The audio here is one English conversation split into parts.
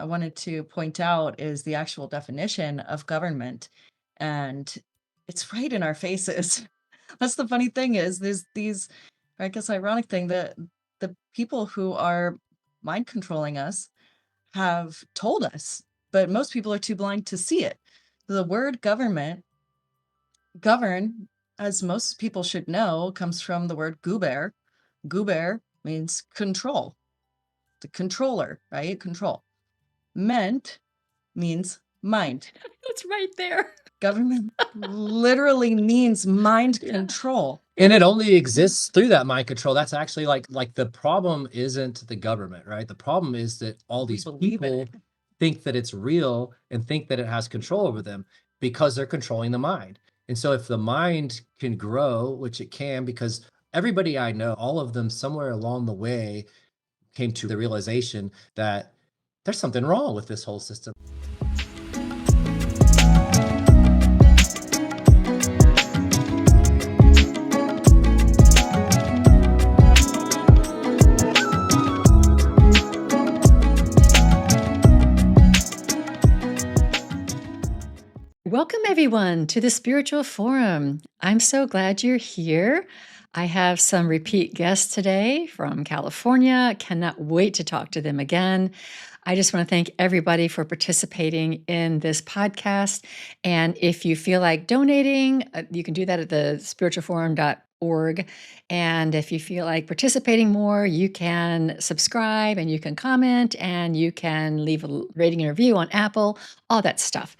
I wanted to point out is the actual definition of government. And it's right in our faces. That's the funny thing is there's these, I guess, ironic thing that the people who are mind controlling us have told us, but most people are too blind to see it. The word government, govern, as most people should know, comes from the word guber. Guber means control, the controller, right? Control. Ment means mind. It's right there. Government literally means mind control. And it only exists through that mind control. That's actually like the problem isn't the government, right? The problem is that all these people think that it's real and think that it has control over them because they're controlling the mind. And so if the mind can grow, which it can, because everybody I know, all of them somewhere along the way came to the realization that there's something wrong with this whole system. Welcome, everyone, to the Spiritual Forum. I'm so glad you're here. I have some repeat guests today from California. Cannot wait to talk to them again. I just want to thank everybody for participating in this podcast. And if you feel like donating, you can do that at the spiritualforum.org. And if you feel like participating more, you can subscribe and you can comment and you can leave a rating and review on Apple, all that stuff.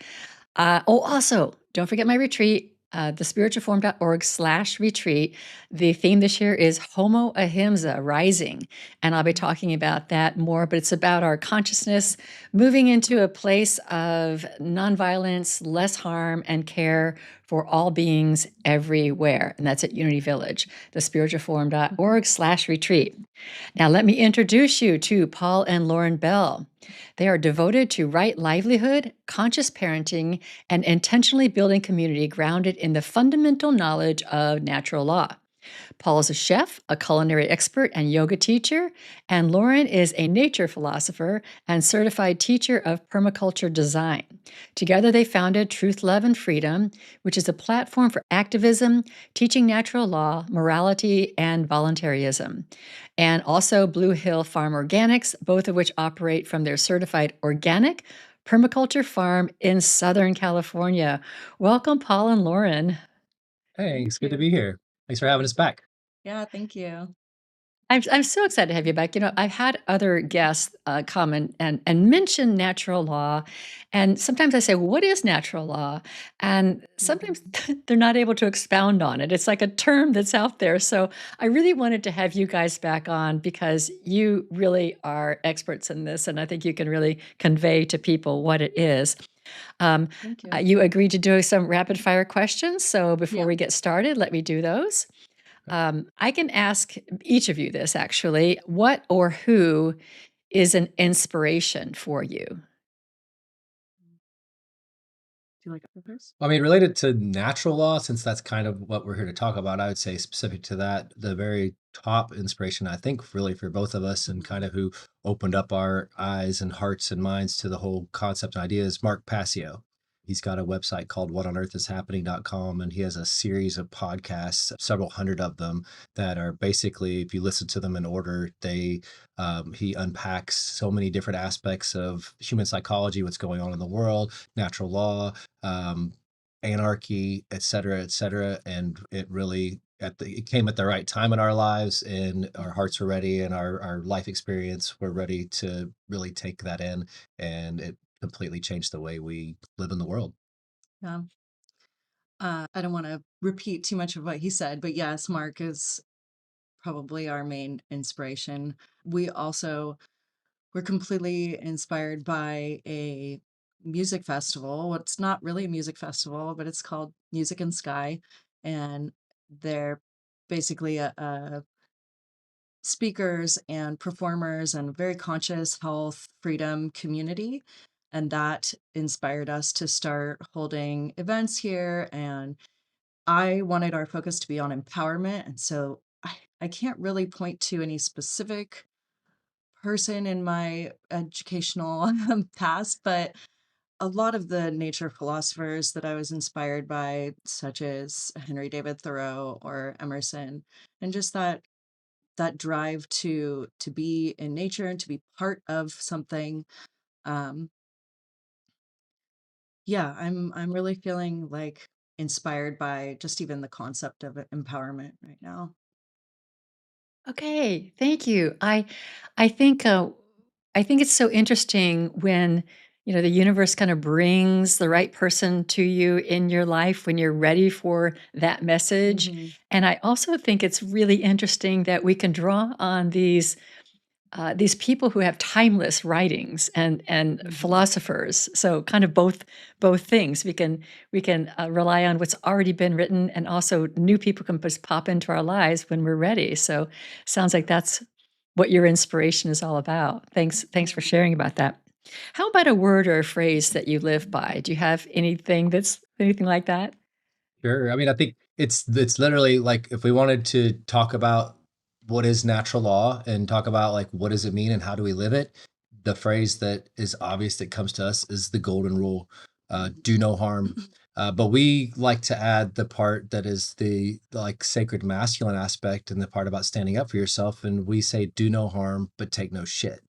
Also, don't forget my retreat, thespiritualforum.org/retreat. The theme this year is Homo Ahimsa, Rising. And I'll be talking about that more, but it's about our consciousness moving into a place of nonviolence, less harm, and care for all beings everywhere. And that's at Unity Village, thespiritualforum.org/retreat. Now, let me introduce you to Paul and Lauren Bell. They are devoted to right livelihood, conscious parenting, and intentionally building community grounded in the fundamental knowledge of natural law. Paul is a chef, a culinary expert, and yoga teacher, and Lauren is a nature philosopher and certified teacher of permaculture design. Together, they founded Truth, Love, and Freedom, which is a platform for activism, teaching natural law, morality, and voluntaryism. And also Blue Hill Farm Organics, both of which operate from their certified organic permaculture farm in Southern California. Welcome, Paul and Lauren. Hey, it's good to be here. Thanks for having us back. Yeah, thank you. I'm so excited to have you back. You know, I've had other guests come and mention natural law, and sometimes I say, "What is natural law?" And sometimes they're not able to expound on it. It's like a term that's out there. So I really wanted to have you guys back on because you really are experts in this, and I think you can really convey to people what it is. Thank you. You agreed to do some rapid fire questions. So before Yeah. we get started, let me do those. I can ask each of you this actually. What or who is an inspiration for you? Do you like it first? I mean, related to natural law, since that's kind of what we're here to talk about, I would say specific to that, the very top inspiration, I think, really for both of us and kind of who opened up our eyes and hearts and minds to the whole concept and idea is Mark Passio. He's got a website called whatonearthishappening.com, and he has a series of podcasts, several hundred of them, that are basically, if you listen to them in order, he unpacks so many different aspects of human psychology, what's going on in the world, natural law, anarchy, et cetera, and it really it came at the right time in our lives, and our hearts were ready, and our life experience were ready to really take that in, and it completely changed the way we live in the world. Yeah. I don't want to repeat too much of what he said, but yes, Mark is probably our main inspiration. We're completely inspired by a music festival. Well, it's not really a music festival, but it's called Music and Sky. And they're basically a speakers and performers and very conscious health freedom community. And that inspired us to start holding events here. And I wanted our focus to be on empowerment. And so I can't really point to any specific person in my educational past, but a lot of the nature philosophers that I was inspired by, such as Henry David Thoreau or Emerson, and just that drive to be in nature and to be part of something. Um, yeah, I'm really feeling like inspired by just even the concept of empowerment right now. Okay, thank you. I think I think it's so interesting when the universe kind of brings the right person to you in your life when you're ready for that message. Hmm. And I also think it's really interesting that we can draw on these people who have timeless writings and Hmm. philosophers. So kind of both things. We can rely on what's already been written, and also new people can just pop into our lives when we're ready. So sounds like that's what your inspiration is all about. Thanks for sharing about that. How about a word or a phrase that you live by? Do you have anything like that? Sure. I mean, I think it's literally like if we wanted to talk about what is natural law and talk about like what does it mean and how do we live it, the phrase that is obvious that comes to us is the golden rule, do no harm. But we like to add the part that is the like sacred masculine aspect and the part about standing up for yourself, and we say do no harm but take no shit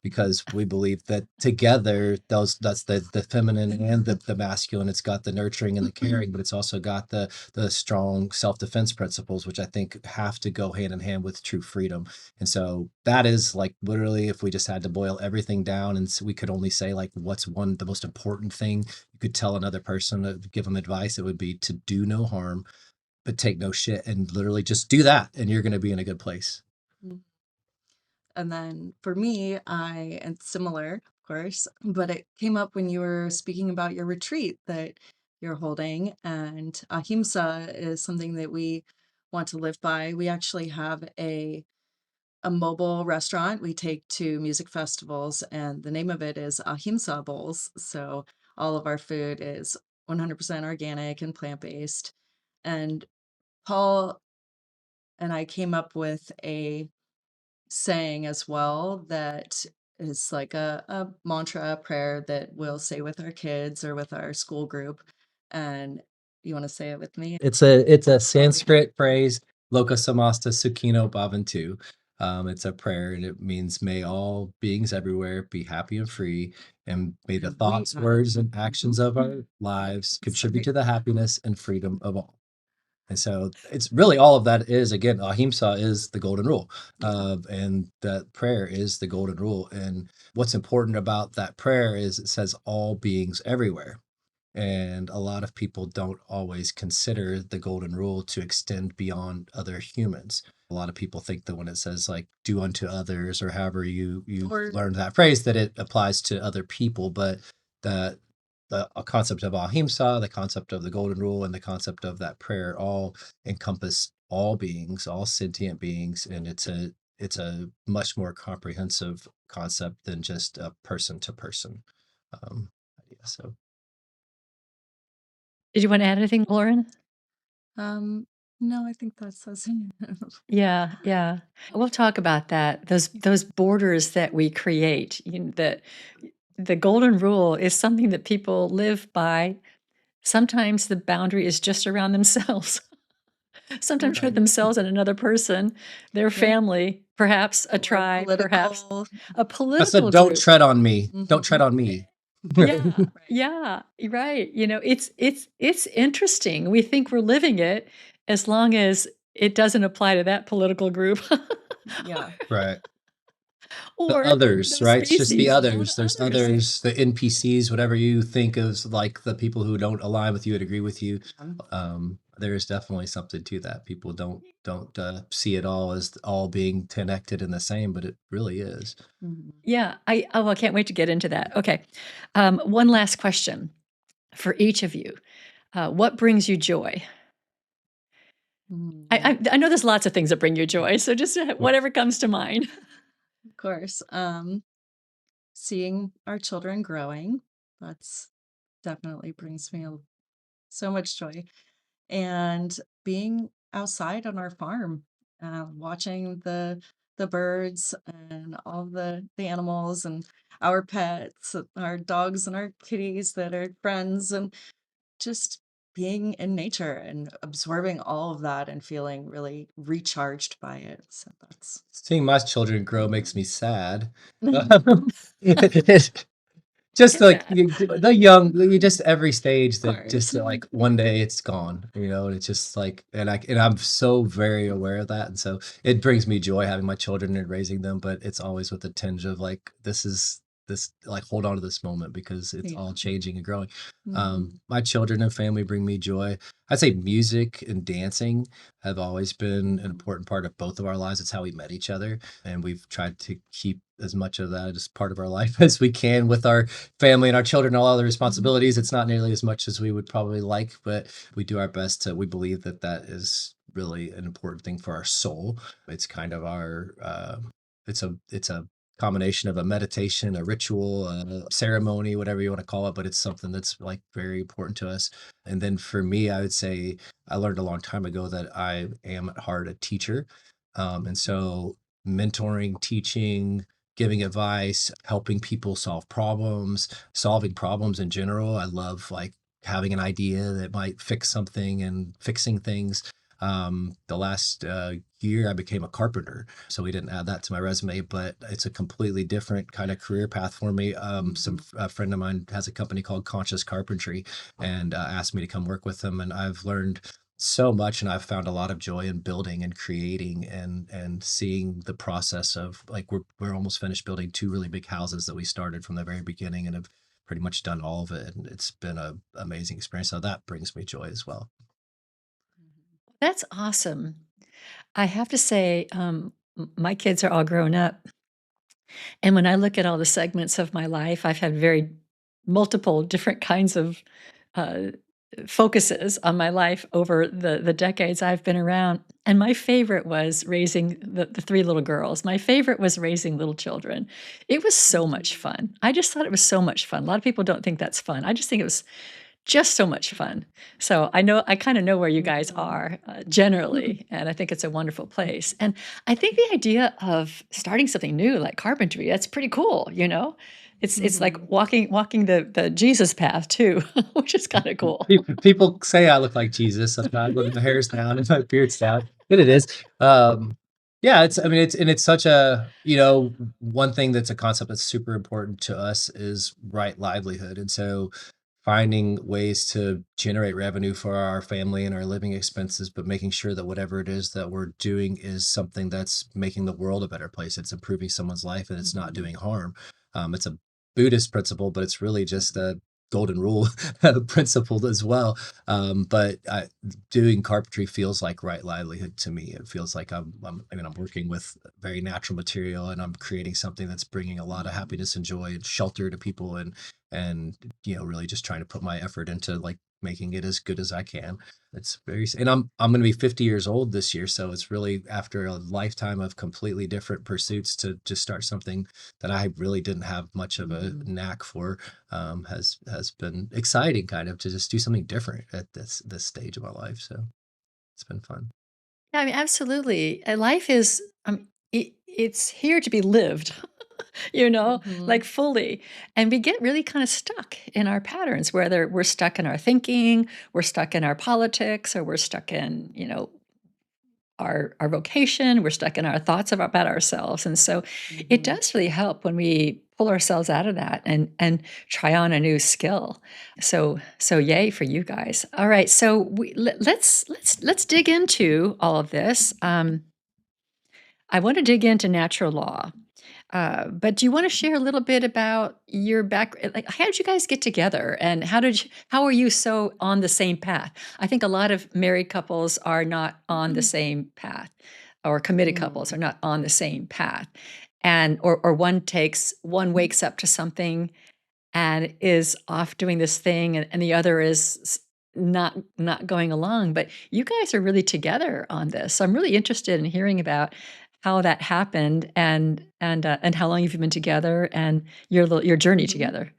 because we believe that together that's the feminine and the masculine. It's got the nurturing and the caring, but it's also got the strong self-defense principles, which I think have to go hand in hand with true freedom. And so that is like literally, if we just had to boil everything down and we could only say like what's the most important thing you could tell another person to give them advice, it would be to do no harm but take no shit, and literally just do that and you're going to be in a good place. And then for me, I and similar, of course, but it came up when you were speaking about your retreat that you're holding, and ahimsa is something that we want to live by. We actually have a mobile restaurant we take to music festivals, and the name of it is Ahimsa Bowls. So all of our food is 100% organic and plant-based. And Paul and I came up with a saying as well that is like a mantra, a prayer that we'll say with our kids or with our school group. And you want to say it with me? It's a Sanskrit phrase, Loka Samasta Sukhino Bhavantu. It's a prayer and it means may all beings everywhere be happy and free, and may the And we thoughts, words, and actions of our lives contribute sorry. to the happiness and freedom of all. And so it's really all of that is again, ahimsa is the golden rule. Yeah. And that prayer is the golden rule. And what's important about that prayer is it says all beings everywhere. And a lot of people don't always consider the golden rule to extend beyond other humans. A lot of people think that when it says like do unto others or however you Or learned that phrase that it applies to other people, but the the concept of ahimsa, the concept of the golden rule, and the concept of that prayer all encompass all beings, all sentient beings, and it's a much more comprehensive concept than just a person to person idea. So Did you want to add anything, Lauren? um no, I think that says Yeah, yeah. We'll talk about that. Those borders that we create. The golden rule is something that people live by. Sometimes the boundary is just around themselves. Sometimes for right. themselves and another person, their Yeah. family, perhaps a Or tribe, perhaps political. a I said, political "Don't group. tread on me. Don't tread Hmm. on me." Yeah, Right. yeah, you're right. It's interesting. We think we're living it as long as it doesn't apply to that political group. Yeah. Right. The Or others, those right? It's just the species or others. the There's others. others, the NPCs, whatever you think of, like the people who don't align with you and agree with you. There is definitely something to that. People don't see it all as all being connected and the same, but it really is. Mhm. Yeah, I can't wait to get into that. Okay. One last question for each of you. What brings you joy? Mhm. I know there's lots of things that bring you joy, so just whatever comes to mind. Of course. Seeing our children growing, that's definitely brings me so much joy. And being outside on our farm, watching the birds and all the animals and our pets, our dogs and our kitties that are friends, and just being in nature and absorbing all of that and feeling really recharged by it. So that's Seeing my children grow makes me mhm. sad. Of Just like Yeah, the young, you just every stage that just course. like one day it's gone, and it's just like, and I'm so very aware of that, and so it brings me joy having my children and raising them, but it's always with a tinge of like, this like hold on to this moment because it's Yeah. all changing and growing. Mhm. My children and family bring me joy. I'd say music and dancing have always been an Mhm. important part of both of our lives. It's how we met each other, and we've tried to keep as much of that as part of our life as we can with our family and our children and all other Mhm. responsibilities. It's not nearly as much as we would probably like, but we do our best to. We believe that that is really an important thing for our soul. It's kind of our. It's a combination of a meditation, a ritual, a ceremony, whatever you want to call it, but it's something that's like very important to us. And then for me, I would say I learned a long time ago that I am at heart a teacher. And so mentoring, teaching, giving advice, helping people solve problems, solving problems in general. I love like having an idea that might fix something and fixing things. The last year, I became a carpenter, so we didn't add that to my resume, but it's a completely different kind of career path for me. Mhm. A friend of mine has a company called Conscious Carpentry, and asked me to come work with them, and I've learned so much, and I've found a lot of joy in building and creating and seeing the process of like we're almost finished building two really big houses that we started from the very beginning and have pretty much done all of it, and it's been a amazing experience. So that brings me joy as well. that's awesome. I have to say, my kids are all grown up. And when I look at all the segments of my life, I've had very multiple different kinds of uh, focuses on my life over the decades I've been around. And my favorite was raising the three little girls. My favorite was raising little children. It was so much Mhm. fun. I just thought it was so much fun. A lot of people don't think that's fun. I just think it was just so much fun. So I kind of know where you guys Mhm. are generally, and I think it's a wonderful place. And I think the idea of starting something new like carpentry, that's pretty cool, you know? It's like Mhm. walking the Jesus path too, which is kind of cool. People say I look like Jesus sometimes with my hair's down and my beard's down. But it is. Yeah, I mean, it's such a, one thing that's a concept that's super important to us is right livelihood. And so finding ways to generate revenue for our family and our living expenses, but making sure that whatever it is that we're doing is something that's making the world a better place. It's improving someone's life and it's not Mhm. doing harm. It's a Buddhist principle, but it's really just a golden rule principle as well. But doing carpentry feels like right livelihood to me. It feels like I'm working with very natural material and I'm creating something that's bringing a lot of Mhm. happiness and joy and shelter to people and really just trying to put my effort into like making it as good as I can. It's and I'm going to be 50 years old this year, so it's really after a lifetime of completely different pursuits to just start something that I really didn't have much of a Mhm. knack for. Has been exciting, kind of, to just do something different at this stage of my life. So it's been fun. Yeah, I mean, absolutely. Life is it's here to be lived, like Mhm. fully. And we get really kind of stuck in our patterns, whether we're stuck in our thinking, we're stuck in our politics, or we're stuck in, our vocation, we're stuck in our thoughts about ourselves. And so it Mhm. does really help when we pull ourselves out of that and try on a new skill. So yay for you guys. All right. So let's dig into all of this. I want to dig into natural law. But do you want to share a little bit about your back? Like, how did you guys get together, and how are you so on the same path? I think a lot of married couples are not on the same path, or committed couples are Mm. not on the same path, and or one wakes up to something and is off doing this thing, and the other is not going along. But you guys are really together on this. So I'm really interested in hearing about how that happened and how long you've been together and your journey Mhm. together.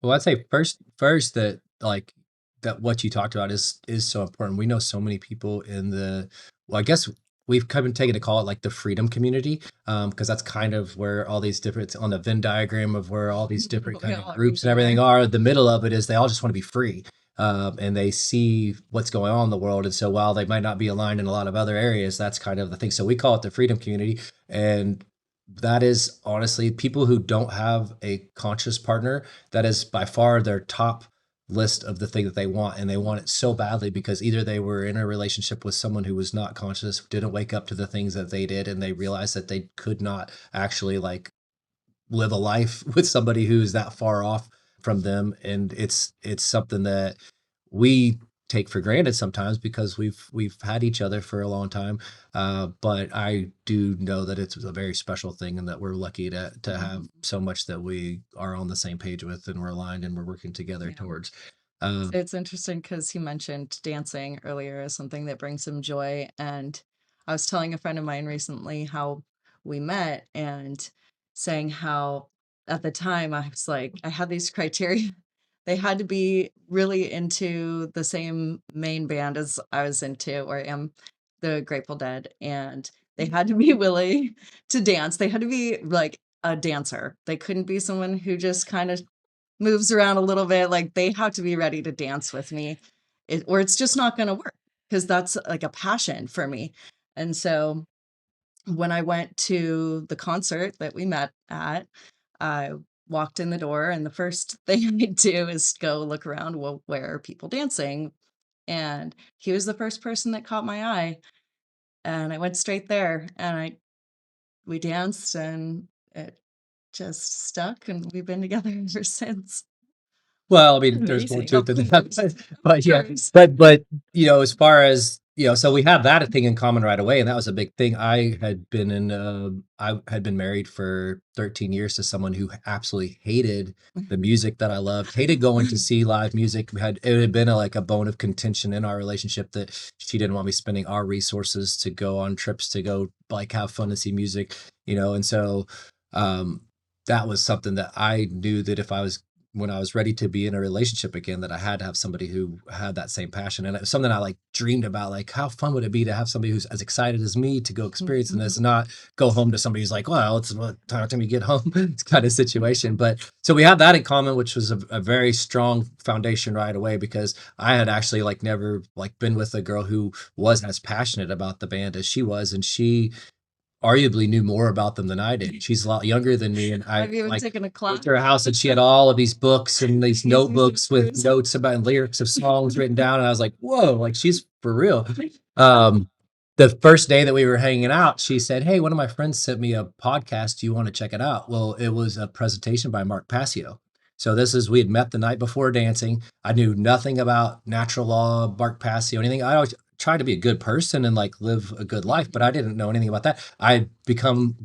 Well, I'd say first that like that what you talked about is so important. We know so many people in the well, I guess we've kind of taken to call it like the freedom community, because that's kind of where all these different, on the Venn diagram of where all these different We kind of all groups and really everything are. are. The middle of it is they all just want to be free. And they see what's going on in the world. And so while they might not be aligned in a lot of other areas, that's kind of the thing. So we call it the freedom community. And that is honestly people who don't have a conscious partner. That is by far their top list of the thing that they want, and they want it so badly because either they were in a relationship with someone who was not conscious, didn't wake up to the things that they did, and they realized that they could not actually like live a life with somebody who's that far off from them. And it's something that we take for granted sometimes because we've had each other for a long time. But I do know that it's a very special thing, and that we're lucky to have so much that we are on the same page with, and we're aligned, and we're working together Yeah. towards. Uh, It's interesting because he mentioned dancing earlier as something that brings him joy. And I was telling a friend of mine recently how we met and saying how at the time I was like, I had these criteria. They had to be really into the same main band as I was into, or am, the Grateful Dead. And they had to be willing to dance. They had to be like a dancer. They couldn't be someone who just kind of moves around a little bit. Like they have to be ready to dance with me, or it's just not going to work, because that's like a passion for me. And so when I went to the concert that we met at, I walked in the door, and the first thing I do is go look around. Well, where are people dancing? And he was the first person that caught my eye, and I went straight there, and we danced, and it just stuck, and we've been together ever since. Well, I mean, there's more Amazing. to it than Of that, course. but yeah, Of course. but as far as so we have that thing in common right away, and that was a big thing. I had been married for 13 years to someone who absolutely hated the music that I loved, hated going to see live music. It had been like a bone of contention in our relationship that she didn't want me spending our resources to go on trips to go like have fun and see music, and so um, that was something that I knew that if I was when I was ready to be in a relationship again, that I had to have somebody who had that same passion. And it was something I like dreamed about, like how fun would it be to have somebody who's as excited as me to go experiencing this, and not go home to somebody who's like, well, it's what time to get home. It's kind of situation. But so we have that in common, which was a very strong foundation right away, because I had actually like never like been with a girl who was as passionate about the band as she was. And she arguably knew more about them than I did. She's a lot younger than me, and I I've even like taken a went class. to her house, and she had all of these books and these notebooks with notes about lyrics of songs written down. And I was like, whoa, like she's for real. Um, the first day that we were hanging out, she said, hey, one of my friends sent me a podcast. Do you want to check it out? Well, it was a presentation by Mark Passio. So we had met the night before dancing. I knew nothing about natural law, Mark Passio, anything. I always try to be a good person and like live a good life, but I didn't know anything about that. I'd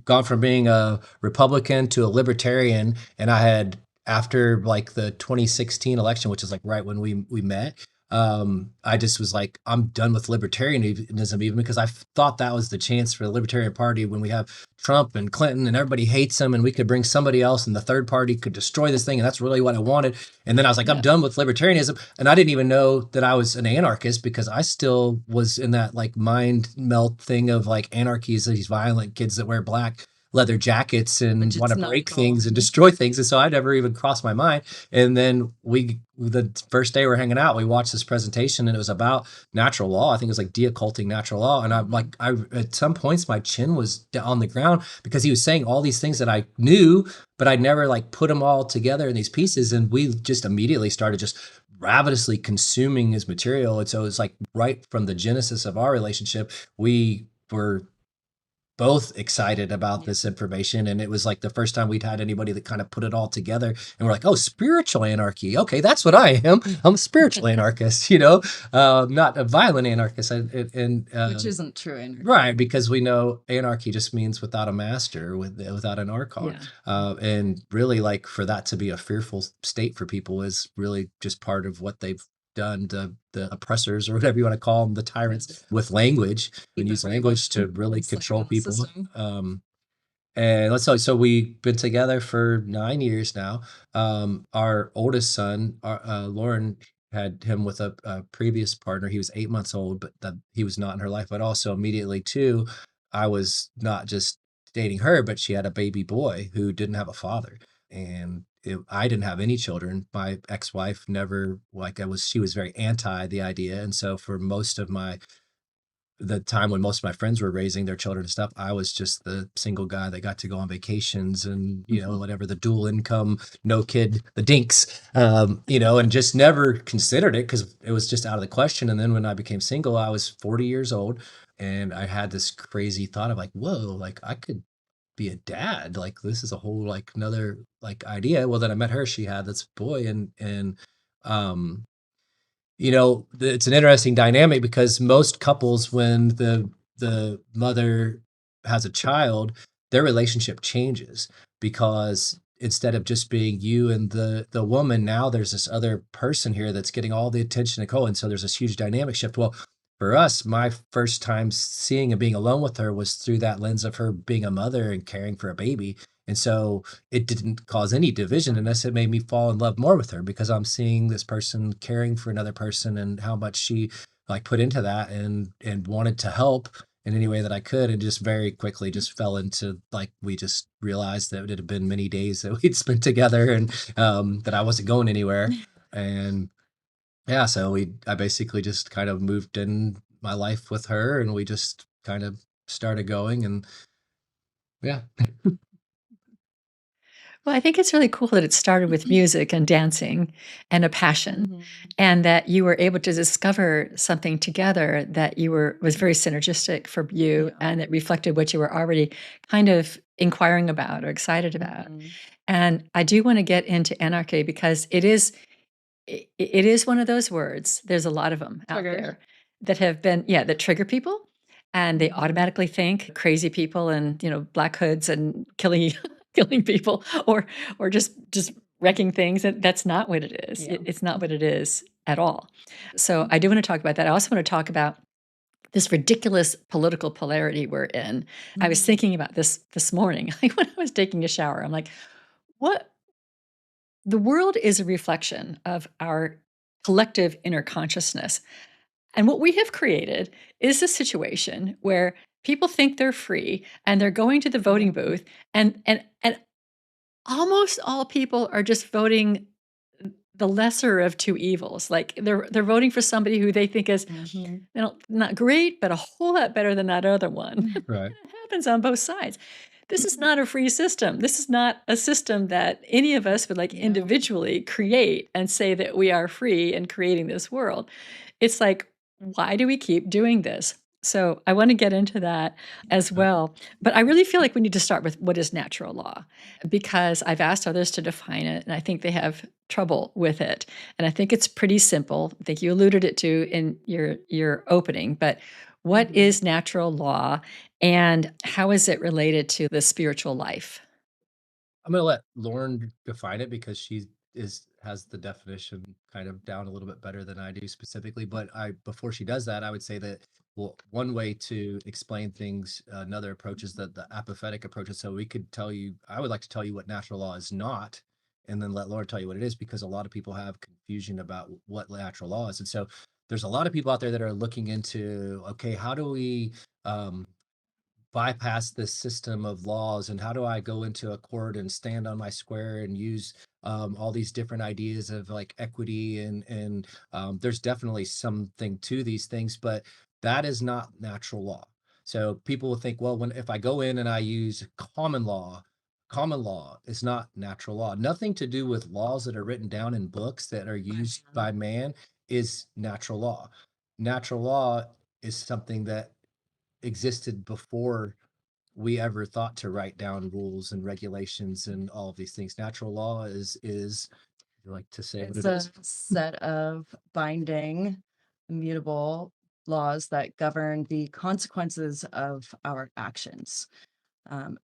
gone from being a Republican to a libertarian, and I had, after like the 2016 election, which is like right when we met, I just was like, I'm done with libertarianism, even because I thought that was the chance for the Libertarian Party when we have Trump and Clinton and everybody hates them, and we could bring somebody else and the third party could destroy this thing. And that's really what I wanted. And then I was like, I'm done with libertarianism. And I didn't even know that I was an anarchist, because I still was in that like mind melt thing of like anarchy is these violent kids that wear black leather jackets and Which want it's to not break at all. things and destroy things. And so I never even crossed my mind. And then the first day we're hanging out, we watched this presentation, and it was about natural law. I think it was like de-occulting natural law. And I'm like, at some points my chin was on the ground, because he was saying all these things that I knew, but I'd never like put them all together in these pieces. And we just immediately started just ravenously consuming his material. And so it's like right from the genesis of our relationship, we were both excited about this information. And it was like the first time we'd had anybody that kind of put it all together, and we're like, oh, spiritual anarchy. Okay, that's what I am. I'm a spiritual anarchist, not a violent anarchist. Which isn't true anarchy. Right, because we know anarchy just means without a master, without an archon. And really, like, for that to be a fearful state for people is really just part of what they've done, the oppressors, or whatever you want to call them, the tyrants, with language, and use language to really control people. And so we've been together for 9 years now. Our oldest son, Lauren, had him with a previous partner. He was 8 months old, but he was not in her life. But also immediately too, I was not just dating her, but she had a baby boy who didn't have a father, and I didn't have any children. My ex-wife never like I was. She was very anti the idea, and so for most of the time when most of my friends were raising their children and stuff, I was just the single guy that got to go on vacations and, whatever the dual income, no kid, the dinks, and just never considered it because it was just out of the question. And then when I became single, I was 40 years old and I had this crazy thought of like, whoa, like I could be a dad. Like this is a whole like another like idea. Well, then I met her, she had this boy um, it's an interesting dynamic because most couples, when the mother has a child, their relationship changes because instead of just being you and the woman, now there's this other person here that's getting all the attention and and so there's this huge dynamic shift. Well, for us, my first time seeing and being alone with her was through that lens of her being a mother and caring for a baby. And so it didn't cause any division in us. It made me fall in love more with her because I'm seeing this person caring for another person and how much she like put into that and wanted to help in any way that I could, and just very quickly just fell into like we just realized that it had been many days that we'd spent together and that I wasn't going anywhere. And yeah, so I basically just kind of moved in my life with her and we just kind of started going and yeah. Well, I think it's really cool that it started with music and dancing and a passion, Mhm. and that you were able to discover something together that was very synergistic for you, Yeah. and it reflected what you were already kind of inquiring about or excited about. Mhm. And I do wanna get into anarchy because it is one of those words, there's a lot of them out Trigger. there that have been that trigger people, and they Mhm. automatically think crazy people and, black hoods and killing killing people or just wrecking things, and that's not what it is. Yeah. It's not what it is at all. So, I do wanna talk about that. I also wanna talk about this ridiculous political polarity we're in. I was Mhm. thinking about this morning, like, when I was taking a shower, I'm like, "What the world is a reflection of our collective inner consciousness. And what we have created is a situation where people think they're free and they're going to the Yeah. voting booth and almost all people are just voting the lesser of two evils. Like they're voting for somebody who they think is Mhm. not great, but a whole lot better than that other one. Right. It happens on both sides. This is not a free system. This is not a system that any of us would like No. individually create and say that we are free in creating this world. It's like, why do we keep doing this? So I want to get into that as well. But I really feel like we need to start with what is natural law, because I've asked others to define it and I think they have trouble with it. And I think it's pretty simple. I think you alluded it to in your opening, but what Mhm. is natural law and how is it related to the spiritual life? I'm gonna let Lauren define it because she has the definition kind of down a little bit better than I do specifically. But I before she does that, I would say that well, one way to explain things, another approach is the apathetic approach. So we could tell you, I would like to tell you what natural law is not, and then let Lauren tell you what it is, because a lot of people have confusion about what natural law is. And so there's a lot of people out there that are looking into, okay, how do we um bypass this system of laws, and how do I go into a court and stand on my square and use all these different ideas of like equity and there's definitely something to these things, but that is not natural law. So people will think, well, when if I go in and I use common law is not natural law. Nothing to do with laws that are written down in books that are used by man is natural law. Natural law is something that existed before we ever thought to write down rules and regulations and all of these things. Natural law is you like to say what It's it a is? set of binding, immutable laws that govern the consequences of our actions.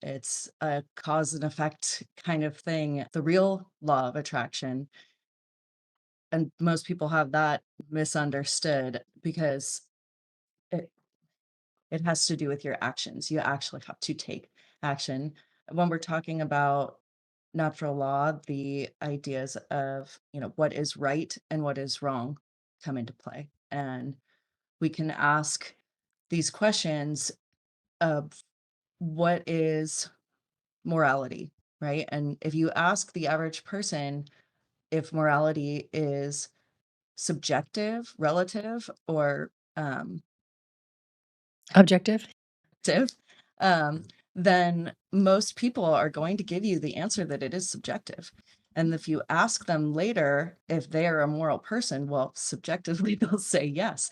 It's a cause and effect kind of thing. The real law of attraction, and most people have that misunderstood because it it has to do with your actions. You actually have to take action. When we're talking about natural law, the ideas of, what is right and what is wrong come into play. And we can ask these questions of what is morality, right? And if you ask the average person if morality is subjective, relative, or Objective. active, then most people are going to give you the answer that it is subjective. And if you ask them later if they are a moral person, well, subjectively they'll say yes.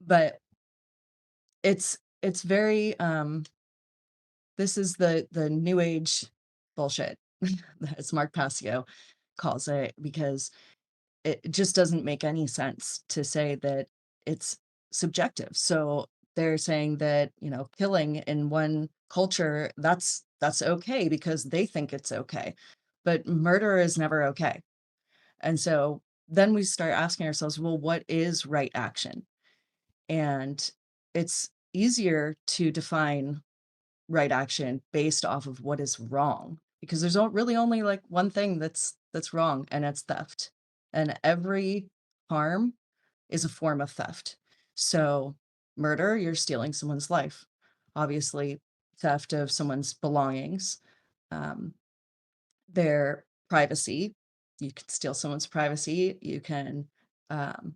But it's very this is the new age bullshit, as Mark Passio calls it, because it just doesn't make any sense to say that it's subjective. So they're saying that, killing in one culture, that's okay because they think it's okay. But murder is never okay. And so then we start asking ourselves, well, what is right action? And it's easier to define right action based off of what is wrong, because there's really only like one thing that's wrong, and it's theft. And every harm is a form of theft. So murder, you're stealing someone's life. Obviously, theft of someone's belongings, um, their privacy. You can steal someone's privacy. You can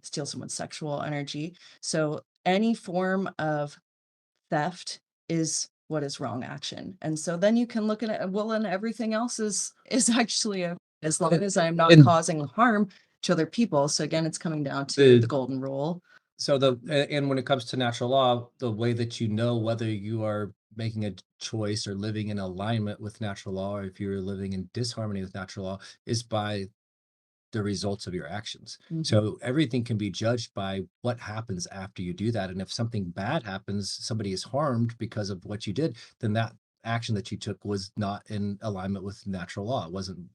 steal someone's sexual energy. So any form of theft is what is wrong action. And so then you can look at it, well, and everything else is actually as long as I'm not And causing harm to other people. So again, it's coming down to the golden rule. so and when it comes to natural law, the way that you know whether you are making a choice or living in alignment with natural law, or if you're living in disharmony with natural law, is by the results of your actions. Mhm. So everything can be judged by what happens after you do that. And if something bad happens, somebody is harmed because of what you did, then that action that you took was not in alignment with natural law. It wasn't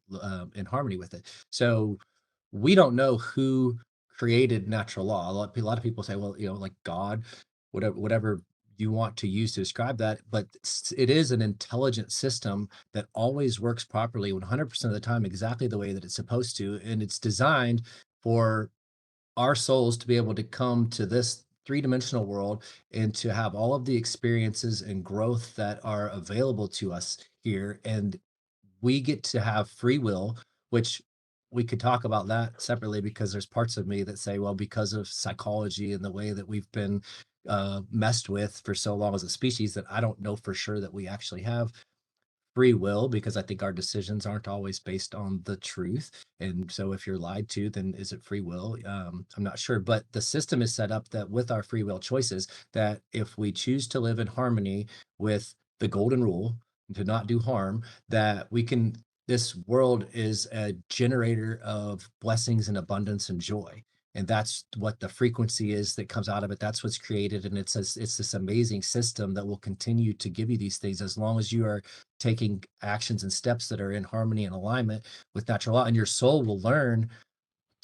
in harmony with it. So we don't know who created natural law. A lot of people say, well, like God, whatever you want to use to describe that, but it is an intelligent system that always works properly 100% of the time, exactly the way that it's supposed to. And it's designed for our souls to be able to come to this three-dimensional world and to have all of the experiences and growth that are available to us here. And we get to have free will, which we could talk about that separately, because there's parts of me that say, well, because of psychology and the way that we've been messed with for so long as a species, that I don't know for sure that we actually have free will, because I think our decisions aren't always based on the truth. And so if you're lied to, then is it free will? I'm not sure. But the system is set up that with our free will choices, that if we choose to live in harmony with the golden rule, to not do harm, that we can, this world is a generator of blessings and abundance and joy. And that's what the frequency is that comes out of it. That's what's created. And it's this amazing system that will continue to give you these things as long as you are taking actions and steps that are in harmony and alignment with natural law. And your soul will learn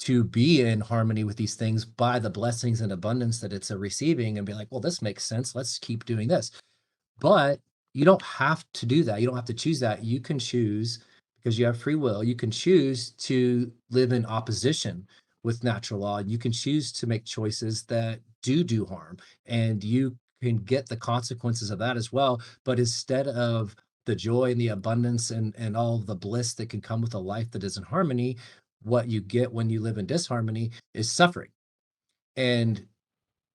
to be in harmony with these things by the blessings and abundance that it's receiving, and be like, well, this makes sense. Let's keep doing this. But you don't have to do that. You don't have to choose that. You can choose, because you have free will. You can choose to live in opposition with natural law. You can choose to make choices that do harm, and you can get the consequences of that as well. But instead of the joy and the abundance and all the bliss that can come with a life that is in harmony, what you get when you live in disharmony is suffering. And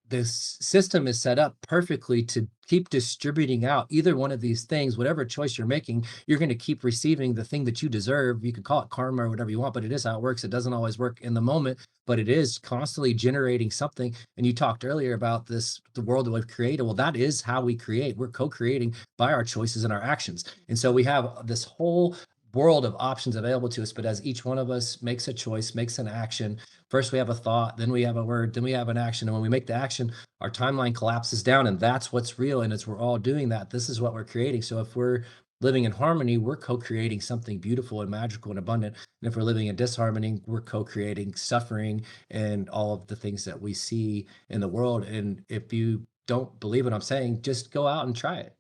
this system is set up perfectly to keep distributing out either one of these things. Whatever choice you're making, you're going to keep receiving the thing that you deserve. You can call it karma or whatever you want, but it is how it works. It doesn't always work in the moment, but it is constantly generating something. And you talked earlier about this, the world that we've created. Well, that is how we create. We're co-creating by our choices and our actions. And so we have this whole world of options available to us, but as each one of us makes a choice, makes an action, first we have a thought, then we have a word, then we have an action. And when we make the action, our timeline collapses down, and that's what's real. And as we're all doing that, this is what we're creating. So if we're living in harmony, we're co-creating something beautiful and magical and abundant. And if we're living in disharmony, we're co-creating suffering and all of the things that we see in the world. And if you don't believe what I'm saying, just go out and try it.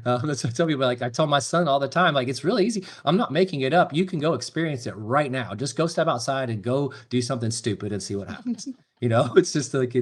That's what I tell people. Like I tell my son all the time, like it's really easy. I'm not making it up. You can go experience it right now. Just go step outside and go do something stupid and see what happens. It's just like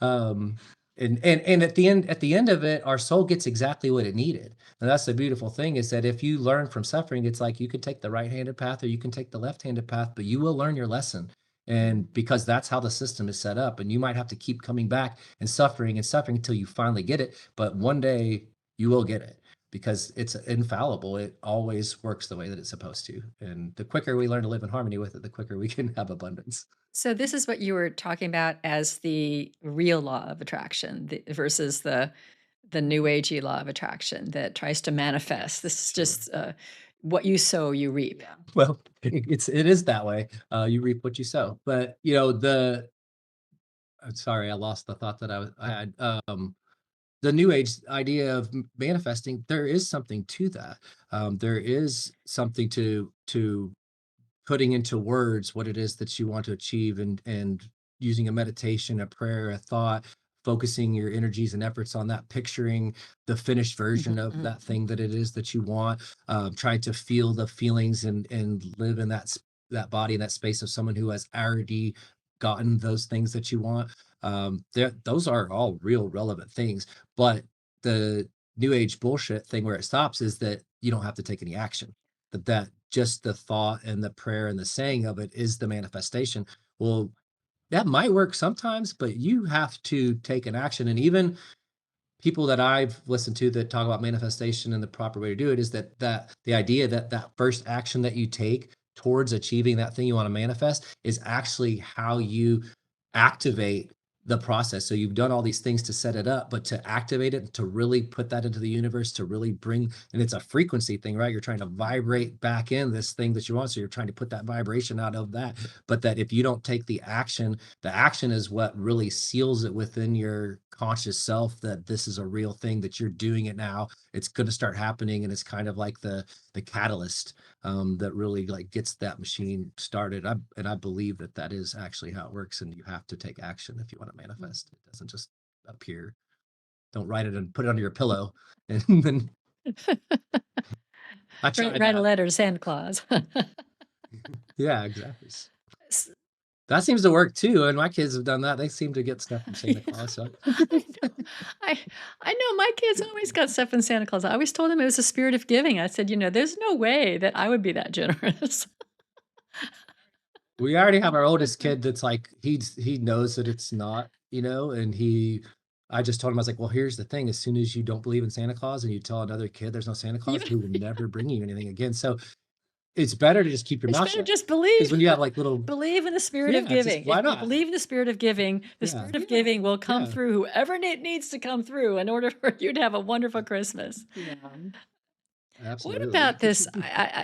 um, and at the end of it, our soul gets exactly what it needed. And that's the beautiful thing is that if you learn from suffering, it's like you can take the right-handed path or you can take the left-handed path, but you will learn your lesson. And because that's how the system is set up, and you might have to keep coming back and suffering until you finally get it. But one day you will get it because it's infallible. It always works the way that it's supposed to. And the quicker we learn to live in harmony with it, the quicker we can have abundance. So this is what you were talking about as the real law of attraction versus the new agey law of attraction that tries to manifest. This is Sure. just what you sow, you reap. Yeah. Well, it is that way. You reap what you sow. But I'm sorry, I lost the thought that I had. The new age idea of manifesting, there is something to that. There is something to putting into words what it is that you want to achieve, and using a meditation, a prayer, a thought, focusing your energies and efforts on that, picturing the finished Mhm, version of mhm. that thing that it is that you want, trying to feel the feelings and live in that body, that space of someone who has already gotten those things that you want. Those are all real relevant things, but the new age bullshit thing where it stops is that you don't have to take any action, that just the thought and the prayer and the saying of it is the manifestation. Well, that might work sometimes, but you have to take an action. And even people that I've listened to that talk about manifestation and the proper way to do it is that the idea that that first action that you take towards achieving that thing you want to manifest is actually how you activate the process. So you've done all these things to set it up, but to activate it, to really put that into the universe, to really bring, and it's a frequency thing, right? You're trying to vibrate back in this thing that you want. So you're trying to put that vibration out of that. But that if you don't take the action is what really seals it within your conscious self that this is a real thing, that you're doing it now. It's going to start happening, and it's kind of like the catalyst that really like gets that machine started. And I believe that that is actually how it works. And you have to take action if you want to manifest. It doesn't just appear. Don't write it and put it under your pillow. And then I tried Write a that. letter to Santa Claus. Yeah, exactly. S- That seems to work too. And my kids have done that. They seem to get stuff from Santa Yeah, Claus. So I know. I I know my kids always got stuff from Santa Claus. I always told them it was a spirit of giving. I said, there's no way that I would be that generous. we already have our oldest kid that's like he knows that it's not, and I just told him, I was like, well, here's the thing. As soon as you don't believe in Santa Claus and you tell another kid there's no Santa You Claus, he will never bring you anything again. So it's better to just keep your It's mouth better shut. just Because believe. when you have like little, Believe in the spirit of yeah, just giving. why If you not? believe in the spirit of giving, the Yeah, spirit of giving will come yeah, through whoever it needs to come through in order for you to have a wonderful Christmas. Yeah. What absolutely. about this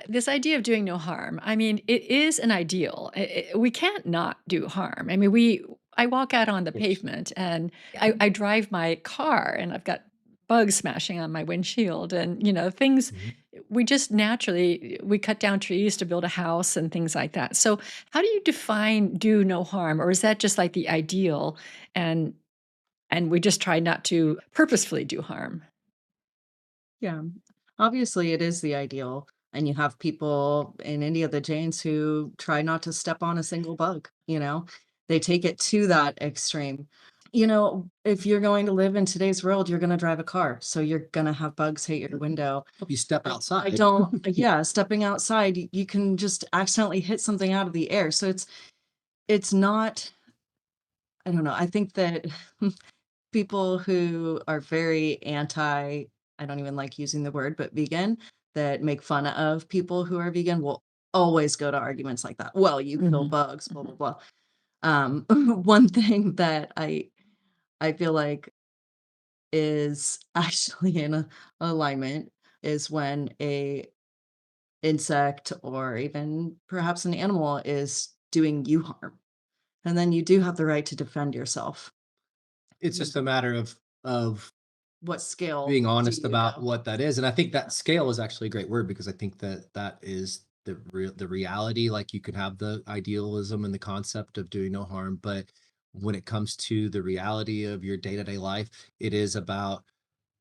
this idea of doing no harm? I mean, it is an ideal. We can't not do harm. I mean, I walk out on the Of course. pavement and I drive my car and I've got bugs smashing on my windshield and things Mhm. we just naturally we cut down trees to build a house and things like that. So, how do you define do no harm, or is that just like the ideal and we just try not to purposefully do harm? Yeah. Obviously, it is the ideal. And you have people in India, the Jains, who try not to step on a single bug, They take it to that extreme. If you're going to live in today's world, you're going to drive a car. So you're going to have bugs hit your window. Hope you step I outside. don't, yeah, stepping outside, you can just accidentally hit something out of the air. So it's not, I don't know. I think that people who are very anti, I don't even like using the word, but vegan, that make fun of people who are vegan will always go to arguments like that. Well, you kill Mhm, bugs, blah, blah, mhm. blah. One thing that I feel like is actually in alignment is when a insect or even perhaps an animal is doing you harm. And then you do have the right to defend yourself. It's You just a know, matter of what scale being do honest you about go? what that is. And I think Yeah. that scale is actually a great word, because I think that that is the reality. Like you can have the idealism and the concept of doing no harm, but when it comes to the reality of your day-to-day life, it is about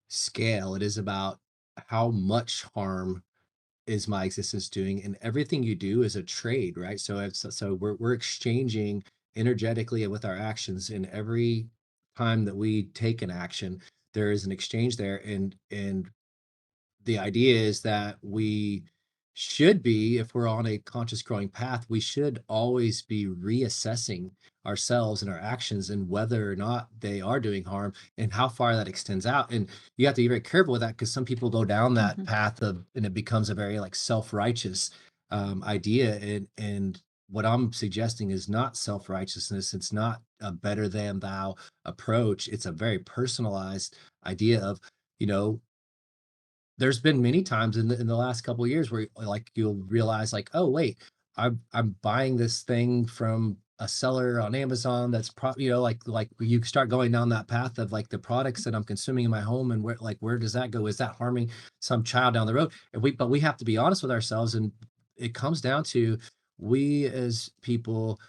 scale. It is about how much harm is my existence doing? And everything you do is a trade, right? So we're exchanging energetically and with our actions, and every time that we take an action, there is an exchange there. And the idea is that we should be, if we're on a conscious growing path, we should always be reassessing ourselves and our actions and whether or not they are doing harm and how far that extends out. And you have to be very careful with that, because some people go down that path of, and it becomes a very like self-righteous idea. And what I'm suggesting is not self-righteousness. It's not a better than thou approach. It's a very personalized idea of, you know, there's been many times in the last couple of years where like you'll realize like, oh wait, I'm buying this thing from a seller on Amazon that's like you start going down that path of like the products that I'm consuming in my home, and where does that go? Is that harming some child down the road? But we have to be honest with ourselves, and it comes down to, we as people,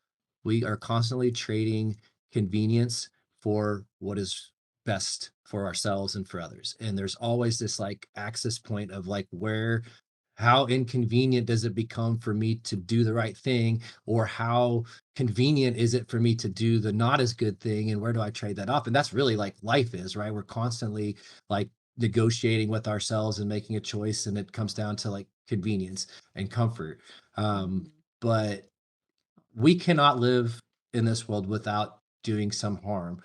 we are constantly trading convenience for what is best for ourselves and for others. And there's always this like access point of like, how inconvenient does it become for me to do the right thing, or how convenient is it for me to do the not as good thing, and where do I trade that off? And that's really like life is, right? We're constantly like negotiating with ourselves and making a choice, and it comes down to like convenience and comfort. But we cannot live in this world without doing some harm.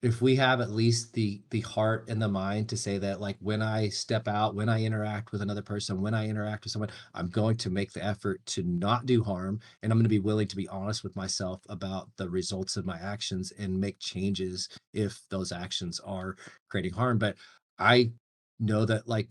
If we have at least the heart and the mind to say that, like, when I step out, when I interact with another person, when I interact with someone, I'm going to make the effort to not do harm, and I'm going to be willing to be honest with myself about the results of my actions and make changes if those actions are creating harm. But I know that, like,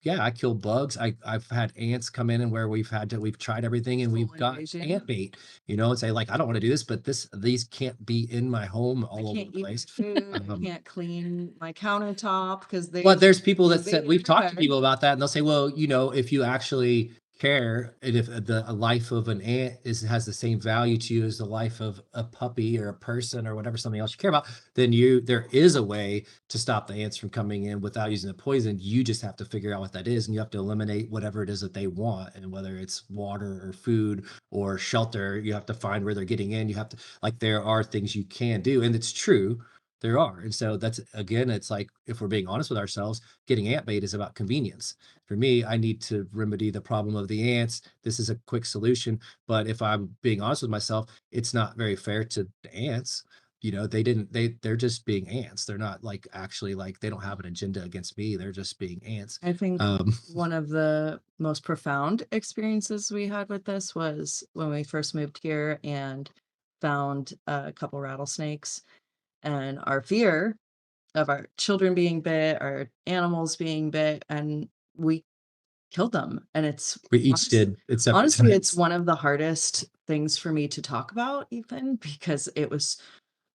yeah, I kill bugs. I've had ants come in, and where we've tried everything, and Full we've got invasion. ant bait, and say like, I don't want to do this, but these can't be in my home I all over can't the eat my place. food. I Um, can't clean my countertop because but there's people they that said, we've invaded. talked to Okay. people about that, and they'll say, well, if you actually care, and if the a life of an ant has the same value to you as the life of a puppy or a person or whatever, something else you care about, then there is a way to stop the ants from coming in without using the poison. You just have to figure out what that is, and you have to eliminate whatever it is that they want, and whether it's water or food or shelter, you have to find where they're getting in. You have to, like, there are things you can do, and it's true, there are. And so that's, again, it's like, if we're being honest with ourselves, getting ant bait is about convenience. For me, I need to remedy the problem of the ants. This is a quick solution. But if I'm being honest with myself, it's not very fair to the ants. They're just being ants. They're not like, actually, like, they don't have an agenda against me. They're just being ants. I think Um, one of the most profound experiences we had with this was when we first moved here and found a couple rattlesnakes, and our fear of our children being bit, our animals being bit, and we killed them. And it's we each did at separate honestly, it's times. one of the hardest things for me to talk about, even because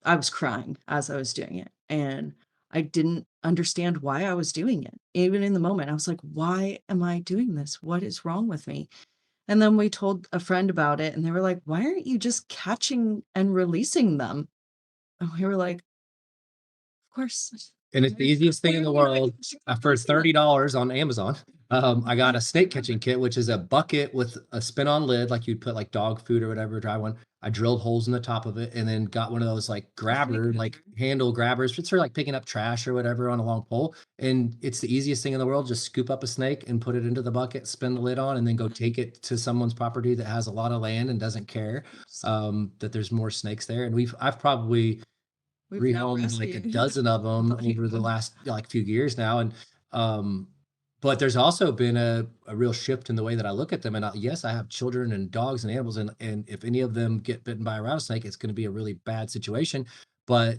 I was crying as I was doing it, and I didn't understand why I was doing it. Even in the moment, I was like, "Why am I doing this? What is wrong with me?" And then we told a friend about it, and they were like, "Why aren't you just catching and releasing them?" And we were like, "Of course." And it's the easiest thing in the world. For $30 on Amazon, I got a snake catching kit, which is a bucket with a spin-on lid, like you'd put like dog food or whatever, dry one. I drilled holes in the top of it, and then got one of those like like handle grabbers. It's for like picking up trash or whatever on a long pole. And it's the easiest thing in the world. Just scoop up a snake and put it into the bucket, spin the lid on, and then go take it to someone's property that has a lot of land and doesn't care that there's more snakes there. And I've probably We've now rehomed like a rescued dozen of them over the last like few years now. And but there's also been a real shift in the way that I look at them. And yes, I have children and dogs and animals, and if any of them get bitten by a rattlesnake, it's going to be a really bad situation. But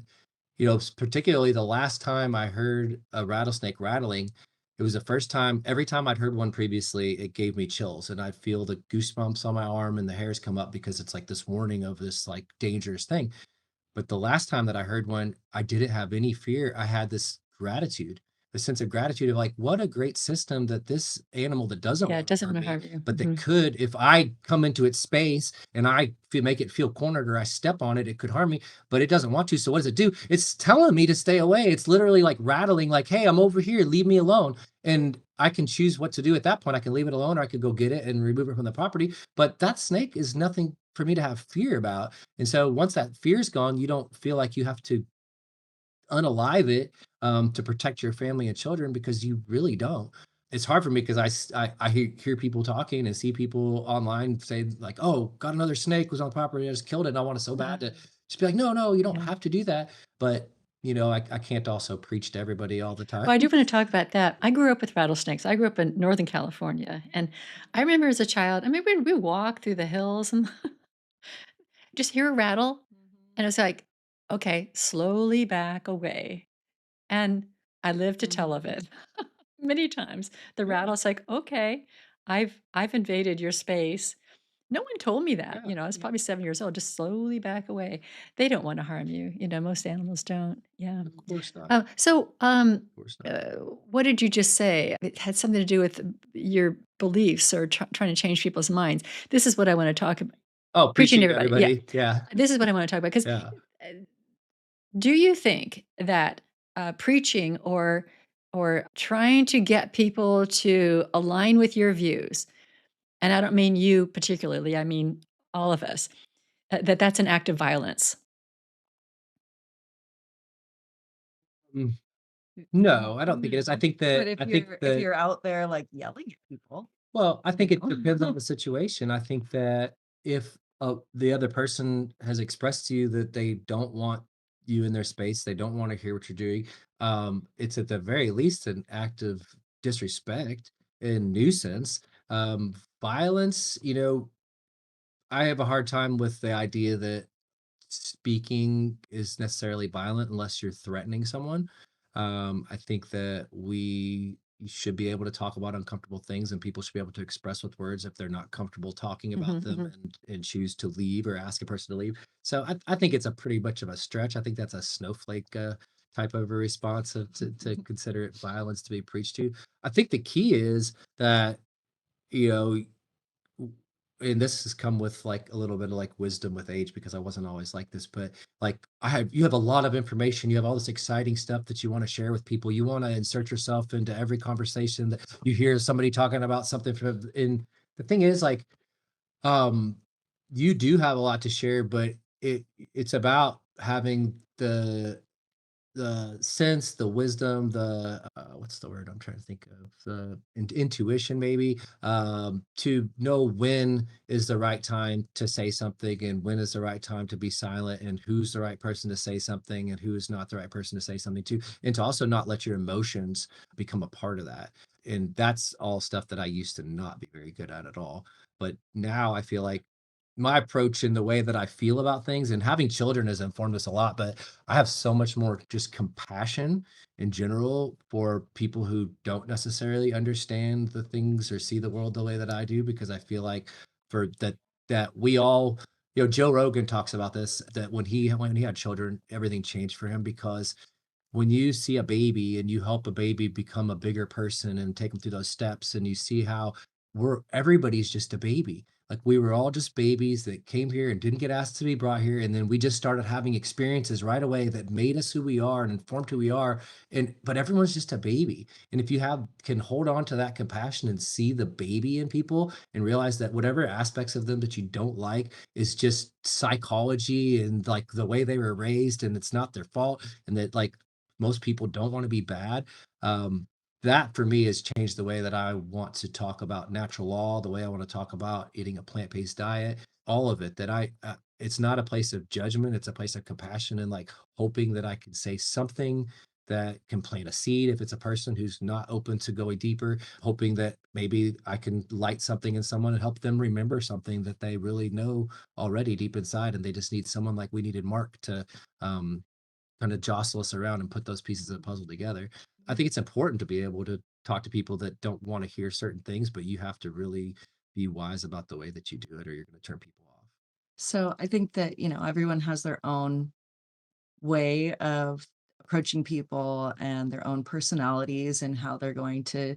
particularly the last time I heard a rattlesnake rattling, it was the first time. Every time I'd heard one previously, it gave me chills, and I'd feel the goosebumps on my arm and the hairs come up, because it's like this warning of this like dangerous thing. But the last time that I heard one, I didn't have any fear. I had this gratitude, a sense of gratitude of like, what a great system that this animal that doesn't Yeah, it want to doesn't harm want to me, harm you. but that could, if I come into its space and make it feel cornered, or I step on it, it could harm me, but it doesn't want to. So what does it do? It's telling me to stay away. It's literally like rattling, like, hey, I'm over here, leave me alone. And I can choose what to do at that point. I can leave it alone, or I could go get it and remove it from the property. But that snake is nothing for me to have fear about. And so once that fear's gone, you don't feel like you have to unalive it, to protect your family and children, because you really don't. It's hard for me because I hear people talking and see people online say like, "Oh, got another snake was on the property. I just killed it. And I want it so bad to just be like, no, no, you don't Yeah. have to do that." But I can't also preach to everybody all the time. Well, I do want to talk about that. I grew up with rattlesnakes. I grew up in Northern California, and I remember as a child, I mean, we walk through the hills and just hear a rattle, and it's like, okay, slowly back away. And I lived to tell of it many times. The Yeah, rattle's like, okay, I've invaded your space. No one told me that. yeah, I was probably 7 years old. Just slowly back away. They don't want to harm you. Most animals don't. Yeah. of course not. So, Of course not. what did you just say? It had something to do with your beliefs or trying to change people's minds. This is what I want to talk about. Oh, Preaching to preaching to everybody. Yeah. everybody. Yeah, This is what I want to talk about. Because yeah. do you think that preaching or trying to get people to align with your views, and I don't mean you particularly, I mean all of us, that's an act of violence? Mm, no, I don't think it is. No. But if you're out there like yelling at people, Well, I think it depends on know. the situation. I think that if the other person has expressed to you that they don't want you in their space, they don't want to hear what you're doing, it's at the very least an act of disrespect and nuisance. Violence, I have a hard time with the idea that speaking is necessarily violent unless you're threatening someone. I think that we should be able to talk about uncomfortable things, and people should be able to express with words if they're not comfortable talking about Mhm, them, mhm. and choose to leave or ask a person to leave. So I think it's a pretty much of a stretch. I think that's a snowflake type of a response to consider it violence to be preached to. I think the key is that, you know, w- and this has come with like a little bit of like wisdom with age, because I wasn't always like this, but like you have a lot of information, you have all this exciting stuff that you want to share with people. You want to insert yourself into every conversation that you hear somebody talking about something from in the thing is like, um you do have a lot to share, but it's about having the sense, the wisdom, what's the word I'm trying to think of? The intuition, maybe, to know when is the right time to say something and when is the right time to be silent, and who's the right person to say something and who is not the right person to say something to, and to also not let your emotions become a part of that. And that's all stuff that I used to not be very good at all. But now I feel like my approach in the way that I feel about things, and having children has informed us a lot, but I have so much more just compassion in general for people who don't necessarily understand the things or see the world the way that I do, because I feel like for that we all, Joe Rogan talks about this, that when he had children, everything changed for him, because when you see a baby and you help a baby become a bigger person and take them through those steps, and you see how everybody's just a baby, like we were all just babies that came here and didn't get asked to be brought here, and then we just started having experiences right away that made us who we are and informed who we are. And but everyone's just a baby, and if you can hold on to that compassion and see the baby in people and realize that whatever aspects of them that you don't like is just psychology and like the way they were raised, and it's not their fault, and that like most people don't want to be bad. That for me has changed the way that I want to talk about natural law, the way I want to talk about eating a plant-based diet, all of it. That it's not a place of judgment; it's a place of compassion, and like hoping that I can say something that can plant a seed if it's a person who's not open to going deeper, hoping that maybe I can light something in someone and help them remember something that they really know already deep inside, and they just need someone like we needed Mark to um, kind of jostle us around and put those pieces of the puzzle together. I think it's important to be able to talk to people that don't want to hear certain things, but you have to really be wise about the way that you do it, or you're going to turn people off. So I think that, everyone has their own way of approaching people and their own personalities and how they're going to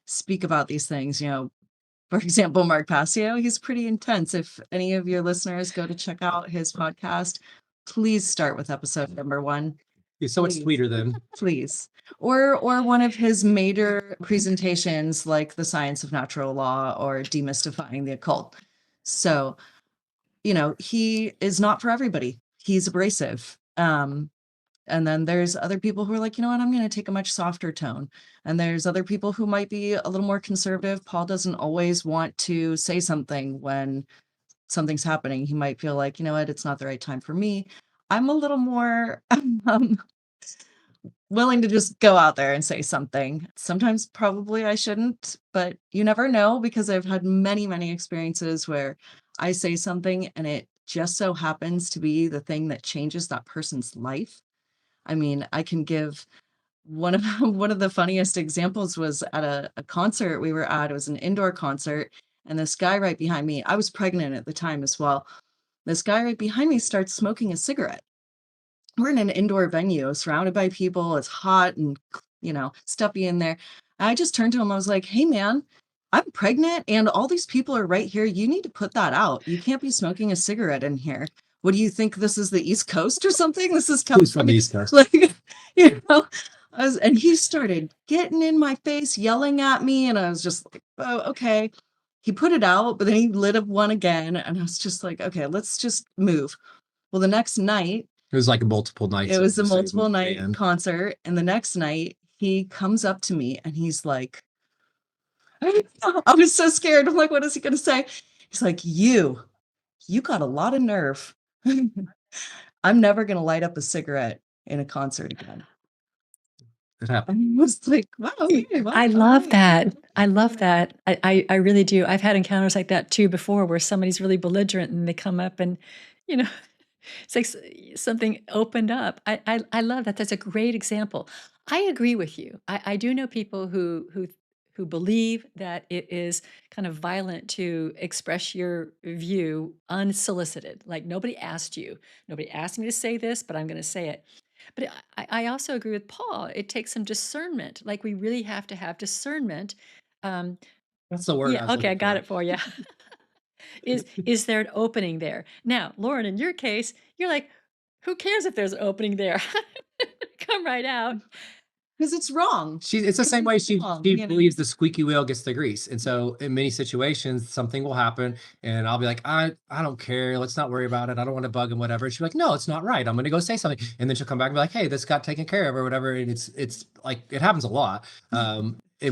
speak about these things. For example, Mark Passio, he's pretty intense. If any of your listeners go to check out his podcast, please start with episode number one. He's so much Please. sweeter than. Please. Or one of his major presentations like The Science of Natural Law or Demystifying the Occult. So, he is not for everybody. He's abrasive. And then there's other people who are like, you know what, I'm going to take a much softer tone. And there's other people who might be a little more conservative. Paul doesn't always want to say something when something's happening. He might feel like, you know what, it's not the right time for me. I'm a little more willing to just go out there and say something. Sometimes probably I shouldn't, but you never know, because I've had many, many experiences where I say something and it just so happens to be the thing that changes that person's life. I mean, I can give one of one of the funniest examples was at a concert we were at. It was an indoor concert, and this guy right behind me, I was pregnant at the time as well. This guy right behind me starts smoking a cigarette. We're in an indoor venue surrounded by people. It's hot and, stuffy in there. I just turned to him. I was like, hey, man, I'm pregnant and all these people are right here. You need to put that out. You can't be smoking a cigarette in here. What do you think? This is the East Coast or something? This is Who's from the California. East Coast? Like, and he started getting in my face, yelling at me. And I was just like, oh, okay. He put it out, but then he lit up one again. And I was just like, okay, let's just move. Well, the next night, It was like multiple nights. it was a of the same multiple night band. concert. And the next night, he comes up to me and he's like, I was so scared. I'm like, what is he going to say? He's like, you got a lot of nerve. I'm never going to light up a cigarette in a concert again. It happened. I was like, wow. Okay, well, I all love right. that. I love that. I really do. I've had encounters like that too before, where somebody's really belligerent and they come up and, you know, it's like something opened up. I love that. That's a great example. I agree with you. I do know people who believe that it is kind of violent to express your view unsolicited. Like nobody asked you. Nobody asked me to say this, but I'm going to say it. But I also agree with Paul. It takes some discernment. Like we really have to have discernment. That's the word I Yeah. was Okay, I looking got for. it for you. Is there an opening there? Now, Lauren, in your case, you're like, who cares if there's an opening there? Come right out. Because it's wrong. It's the same way she wrong, believes the squeaky wheel gets the grease. And so in many situations, something will happen and I'll be like, I don't care. Let's not worry about it. I don't want to bug him, whatever. And she'll be like, no, it's not right. I'm going to go say something. And then she'll come back and be like, hey, this got taken care of or whatever. And it's like, it happens a lot.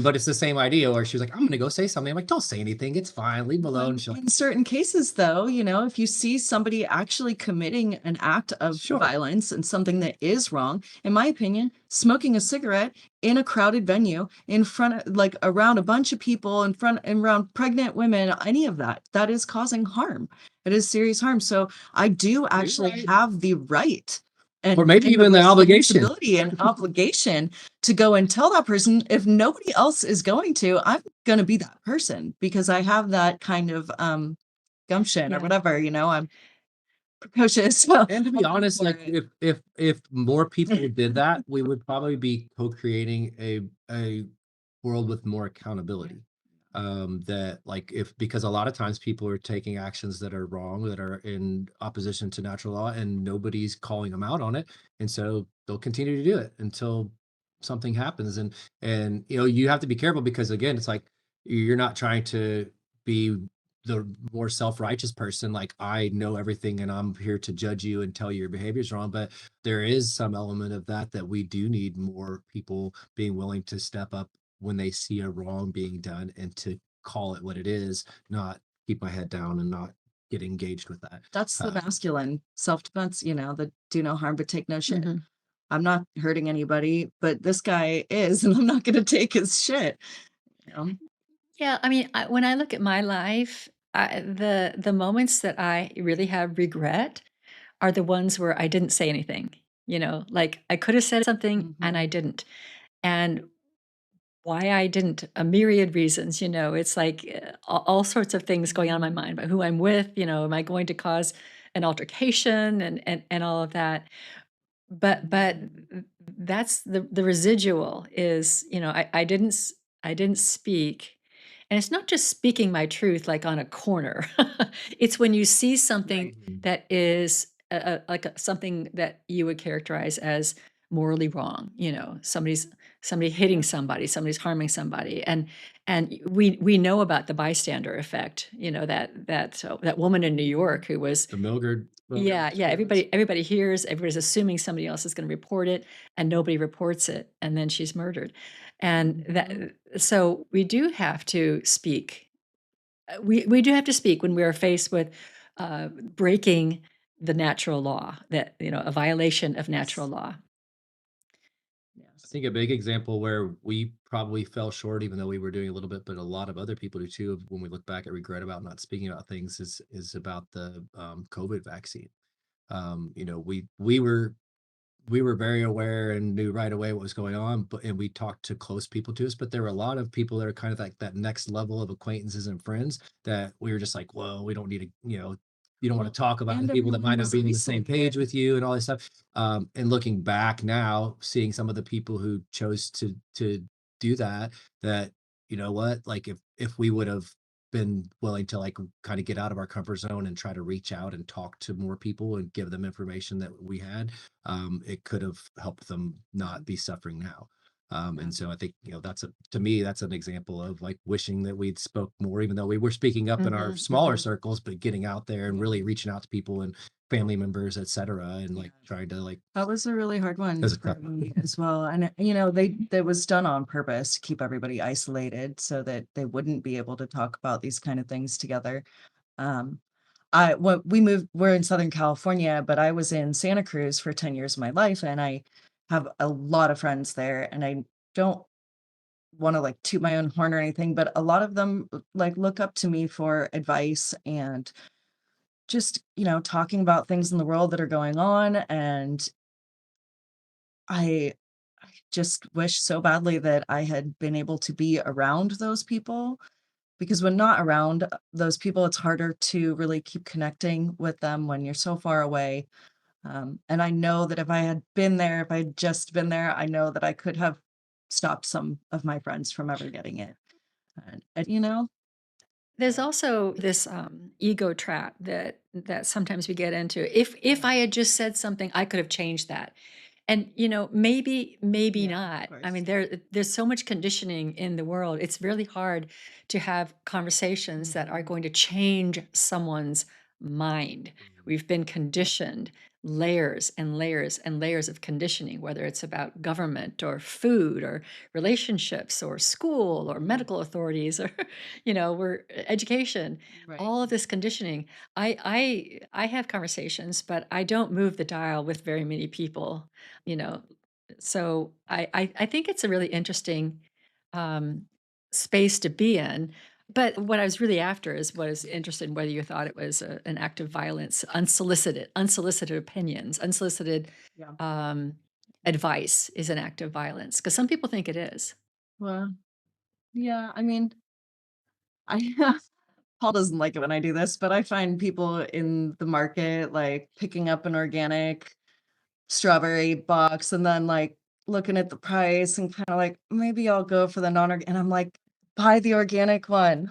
But it's the same idea where she was like, I'm going to go say something. I'm like, don't say anything. It's fine. Leave him alone. She's like, In certain cases, though, if you see somebody actually committing an act of Sure. violence and something that is wrong, in my opinion, smoking a cigarette in a crowded venue in front of, like, around a bunch of people, in front and around pregnant women, any of that is causing harm. It is serious harm. So I do actually right. have the right Or maybe even the obligation. responsibility and obligation to go and tell that person. If nobody else is going to, I'm going to be that person because I have that kind of gumption or Yeah. whatever, I'm precocious. So And to be I'll go honest, for like it. if more people did that, we would probably be co-creating a world with more accountability. That like if because a lot of times people are taking actions that are wrong, that are in opposition to natural law, and nobody's calling them out on it. And so they'll continue to do it until something happens. And you have to be careful because again, it's like you're not trying to be the more self-righteous person, like I know everything and I'm here to judge you and tell you your behavior is wrong. But there is some element of that we do need more people being willing to step up when they see a wrong being done and to call it what it is, not keep my head down and not get engaged with that. That's the masculine self-defense, the do no harm but take no shit. Mhm. I'm not hurting anybody, but this guy is, and I'm not going to take his shit. Yeah, I mean, when I look at my life, the moments that I really have regret are the ones where I didn't say anything. Like I could have said something and I didn't. And why I didn't, a myriad reasons. It's like all sorts of things going on in my mind about who I'm with. Am I going to cause an altercation and all of that? But that's the residual is, I didn't speak. And it's not just speaking my truth like on a corner. It's when you see something Right. that is like something that you would characterize as morally wrong. Somebody hitting somebody, somebody's harming somebody, and we know about the bystander effect. That woman in New York who was, The Milgard yeah, experience. everybody hears, everybody's assuming somebody else is going to report it, and nobody reports it, and then she's murdered. And Mhm. so we do have to speak. We do have to speak when we are faced with breaking the natural law, that a violation of natural Yes. law. I Yes. think a big example where we probably fell short, even though we were doing a little bit, but a lot of other people do too, when we look back at regret about not speaking about things, is about the COVID vaccine. We were very aware and knew right away what was going on, and we talked to close people to us, but there were a lot of people that are kind of like that next level of acquaintances and friends that we were just like, well, we don't need to, you don't want Well, to talk about the and people that might everyone not was be on the same page isolated. with you and all this stuff. And looking back now, seeing some of the people who chose to do that, that you know what, like if we would have been willing to like kind of get out of our comfort zone and try to reach out and talk to more people and give them information that we had, it could have helped them not Mhm. be suffering now. Yeah. And so I think, to me, that's an example of like wishing that we'd spoke more, even though we were speaking up in our Hmm. smaller Hmm. circles, but getting out there and Yeah. really reaching out to people and family members, et cetera, and Yeah. like trying to like, That was a really hard one as a for tough one. me as well. And that was done on purpose to keep everybody isolated so that they wouldn't be able to talk about these kind of things together. Um, we're in Southern California, but I was in Santa Cruz for 10 years of my life, and I have a lot of friends there, and I don't want to like toot my own horn or anything, but a lot of them like look up to me for advice and just, talking about things in the world that are going on. And I I just wish so badly that I had been able to be around those people, because when not around those people, it's harder to really keep connecting with them when you're so far away. And I know that if I had been there, if I had just been there, I know that I could have stopped some of my friends from ever getting it. And There's uh, also this ego trap that sometimes we get into. If I yeah, had just said something, I could have changed that. And maybe yeah, of not. I mean, course. there's so much conditioning in the world. It's really hard to have conversations that are Mhm. going to change someone's mind. We've been Yeah. conditioned, layers and layers and layers of conditioning, whether it's about government or food or relationships or school or Mhm. medical authorities or we're education, Right. all of this conditioning. I have conversations, but I don't move the dial with very many people, you know. So I think it's a really interesting um, space to be in. But what I was really after is what I was interested in, whether you thought it was an act of violence, unsolicited opinions, unsolicited Yeah. um, advice is an act of violence, because some people think it is. Well, yeah, I mean, I Paul doesn't like it when I do this, but I find people in the market like picking up an organic strawberry box and then like looking at the price and kind of like, maybe I'll go for the non-organic. And I'm like, buy the organic one.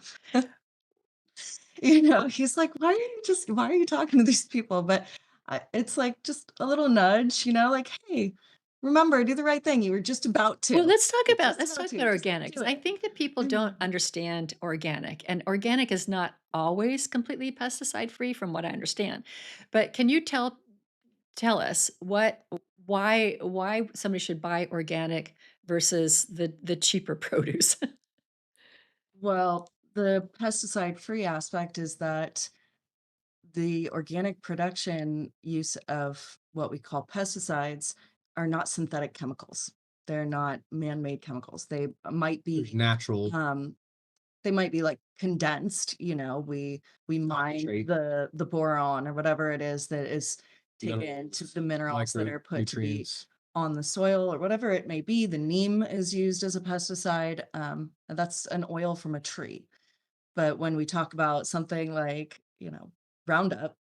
He's like, why are you talking to these people? But it's like just a little nudge, like, hey, remember, do the right thing. You were just about Well, to. You're just let's about talk to. about Just organic, do 'cause I it. think that people don't understand organic, and organic is not always completely pesticide free from what I understand. But can you tell us why somebody should buy organic versus the cheaper produce? Well, the pesticide-free aspect is that the organic production use of what we call pesticides are not synthetic chemicals. They're not man-made chemicals. There's natural Um, they might be like condensed, we mine concentrate, the boron or whatever it is that is taken to minerals, the minerals that are put to be micronutrients. on the soil or whatever it may be. The neem is used as a pesticide. And that's an oil from a tree. But when we talk about something like, Roundup,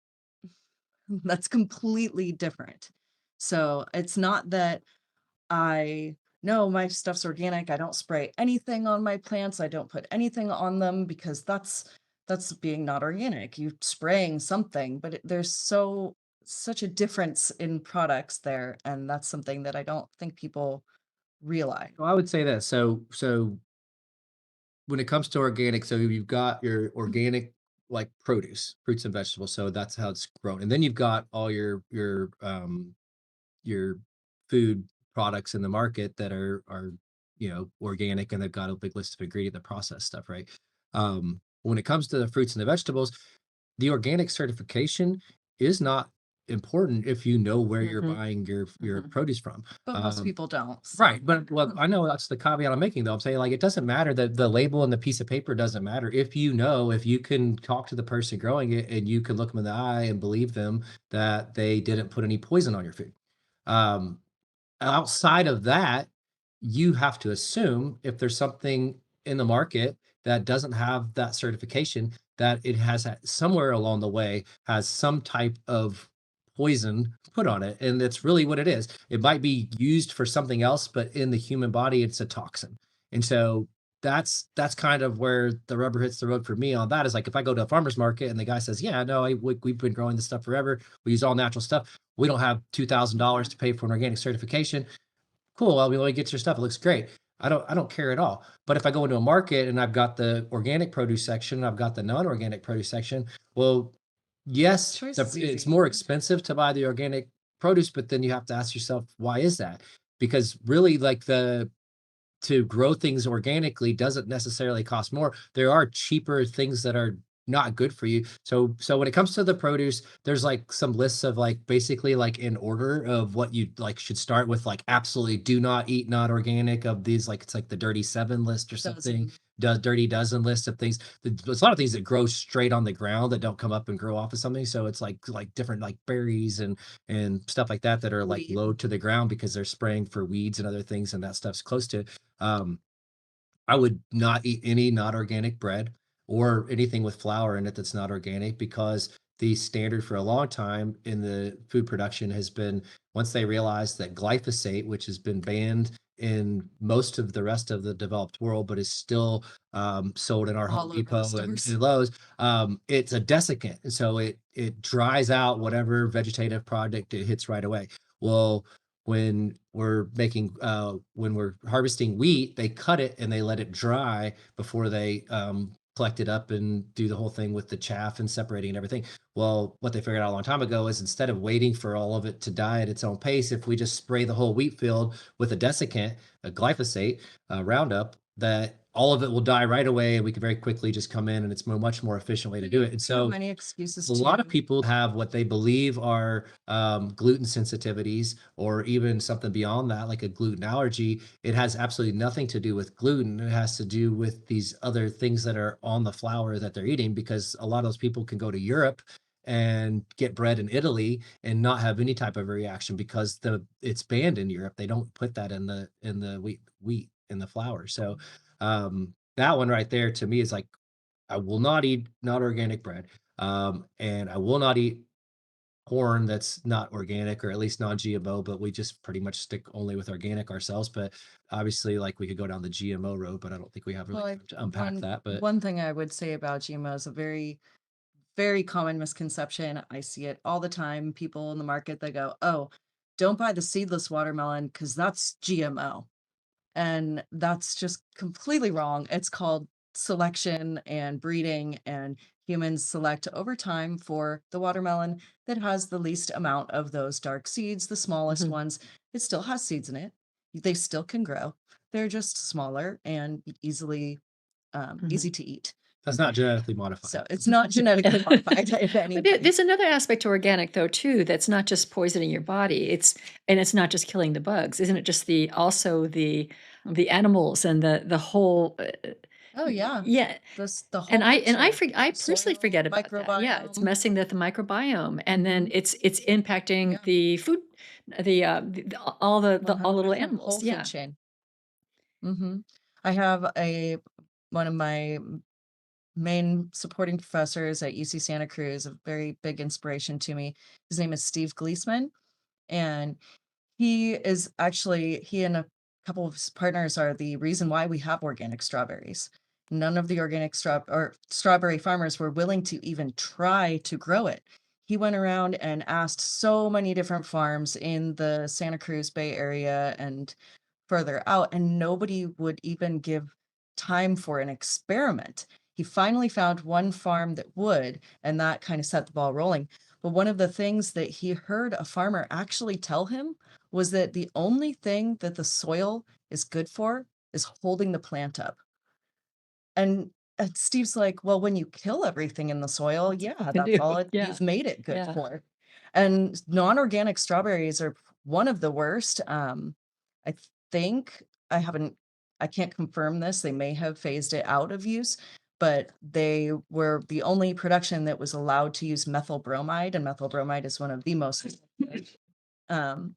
that's completely different. So it's not that I no, my stuff's organic. I don't spray anything on my plants. I don't put anything on them because that's being not organic. You're spraying something, but there's so such a difference in products there, and that's something that I don't think people realize. Well, I would say that. So when it comes to organic, so you've got your organic like produce, fruits and vegetables. So that's how it's grown. And then you've got all your food products in the market that are organic, and they've got a big list of ingredient, the processed stuff, right? When it comes to the fruits and the vegetables, the organic certification is not important if you know where you're Mhm, buying your mhm. produce from. But most people don't, so Right, but well, I know that's the caveat I'm making, though. I'm saying, like, it doesn't matter that the label and the piece of paper doesn't matter if you know, if you can talk to the person growing it and you can look them in the eye and believe them that they didn't put any poison on your food. Um, Outside of that, you have to assume if there's something in the market that doesn't have that certification, that it has somewhere along the way has some type of poison put on it. And that's really what it is. It might be used for something else, but in the human body, it's a toxin. And so that's kind of where the rubber hits the road for me on that. Is like if I go to a farmer's market and the guy says, "Yeah, no, we've been growing this stuff forever. We use all natural stuff. We don't have $2,000 to pay for an organic certification." Cool. Well, we let me get your stuff. It looks great. I don't care at all. But if I go into a market and I've got the organic produce section, and I've got the non-organic produce section, well, yes, choice is it's easy. more expensive to buy the organic produce, but then you have to ask yourself, why is that? Because really, like the to grow things organically doesn't necessarily cost more. There are cheaper things that are not good for you. So when it comes to the produce, there's like some lists of like basically like in order of what you like should start with, like absolutely do not eat not organic of these, like it's like the dirty seven list or something, Doesn't does dirty dozen list of things. There's a lot of things that grow straight on the ground that don't come up and grow off of something. So it's like different like berries and stuff like that that are like weed. low to the ground because they're spraying for weeds and other things, and that stuff's close to it. um, I would not eat any not organic bread or anything with flour in it that's not organic, because the standard for a long time in the food production has been, once they realized that glyphosate, which has been banned in most of the rest of the developed world, but is still sold in our Home All over the Depot stores. and Lowe's, it's a desiccant. And so it dries out whatever vegetative product it hits right away. Well, when we're harvesting wheat, they cut it and they let it dry before they collect it up and do the whole thing with the chaff and separating and everything. Well, what they figured out a long time ago is, instead of waiting for all of it to die at its own pace, if we just spray the whole wheat field with a desiccant, a glyphosate, Roundup, that all of it will die right away, and we can very quickly just come in, and it's a much more efficient way to do it. And We have so many excuses a lot of to. people have what they believe are gluten sensitivities, or even something beyond that, like a gluten allergy. It has absolutely nothing to do with gluten. It has to do with these other things that are on the flour that they're eating, because a lot of those people can go to Europe and get bread in Italy and not have any type of reaction, because it's banned in Europe. They don't put that in the wheat in the flour. So that one right there to me is like, I will not eat not organic bread. And I will not eat corn that's not organic, or at least non-GMO, but we just pretty much stick only with organic ourselves. But obviously, like, we could go down the GMO road, but I don't think we have really Well, time to unpack one that. But one thing I would say about GMOs, a very, very common misconception. I see it all the time. People in the market, they go, "Oh, don't buy the seedless watermelon because that's GMO." And that's just completely wrong. It's called selection and breeding, and humans select over time for the watermelon that has the least amount of those dark seeds, the smallest Mhm, ones. It still has seeds in it. They still can grow. They're just smaller and mhm. easy to eat. that's not genetically modified. So it's not genetically modified in any But way. there's another aspect to organic though too, that's not just poisoning your body, it's not just killing the bugs, isn't it just also the animals and the whole, Oh y yeah. yeah, The and whole I picture. I personally Soil, forget about that, yeah, it's microbiome. messing with the microbiome, and then Hmm. it's impacting Yeah. the food, the all the little 100% animals, whole food yeah. chain. Mhm. I have a one of my main supporting professors at UC Santa Cruz, a very big inspiration to me. His name is Steve Gleesman, and he and a couple of his partners are the reason why we have organic strawberries. None of the organic strawberry farmers were willing to even try to grow it. he went around and asked so many different farms in the Santa Cruz Bay Area and further out, and nobody would even give time for an experiment. He finally found one farm that would, and that kind of set the ball rolling. But one of the things that he heard a farmer actually tell him was that the only thing that the soil is good for is holding the plant up. And Steve's like, "Well, when you kill everything in the soil, yeah, To that's do. all Yeah. you've made it good Yeah. for." And non-organic strawberries are one of the worst. I think I can't confirm this. They may have phased it out of use, but they were the only production that was allowed to use methyl bromide, and methyl bromide is one of the most um,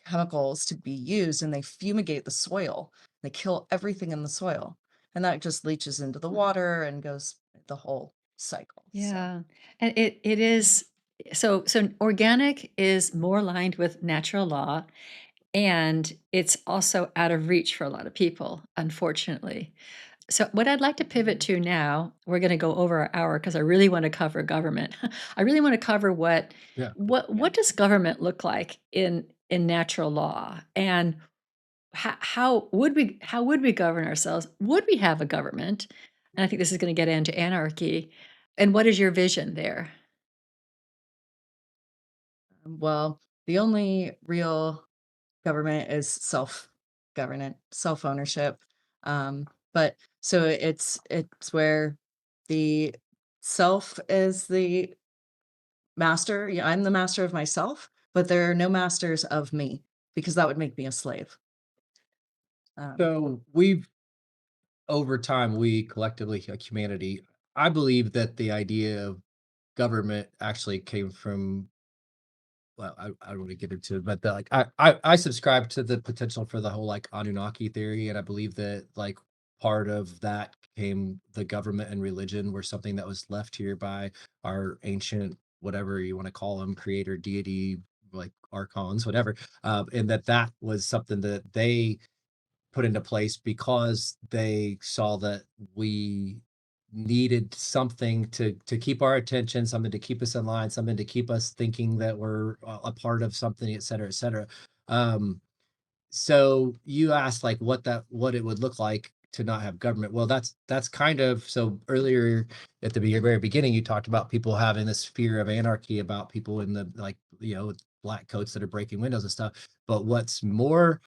chemicals to be used, and they fumigate the soil. They kill everything in the soil, and that just leaches into the water and goes the whole cycle. So Yeah. And it is so organic is more aligned with natural law, and it's also out of reach for a lot of people, unfortunately. So what I'd like to pivot to now, we're going to go over our hour because I really want to cover government. I really want to cover Yeah. what does government look like in natural law, and how would we govern ourselves? Would we have a government? And I think this is going to get into anarchy. And what is your vision there? well, the only real government is self-governance, self-ownership. Um, but so it's where the self is the master. Yeah, I'm the master of myself, but there are no masters of me because that would make me a slave. Um, So we've over time, we collectively, humanity, I believe that the idea of government actually came from, well, I don't want to get into it, but like I subscribe to the potential for the whole like Anunnaki theory, and I believe that like part of that came the government and religion were something that was left here by our ancient, whatever you want to call them, creator, deity, like archons, whatever, and that was something that they put into place because they saw that we needed something to keep our attention, something to keep us in line, something to keep us thinking that we're a part of something, et cetera, et cetera. Um, so you asked like what it would look like to not have government. Well, that's kind of so earlier at the very beginning, you talked about people having this fear of anarchy about people in the like, with black coats that are breaking windows and stuff. But what's more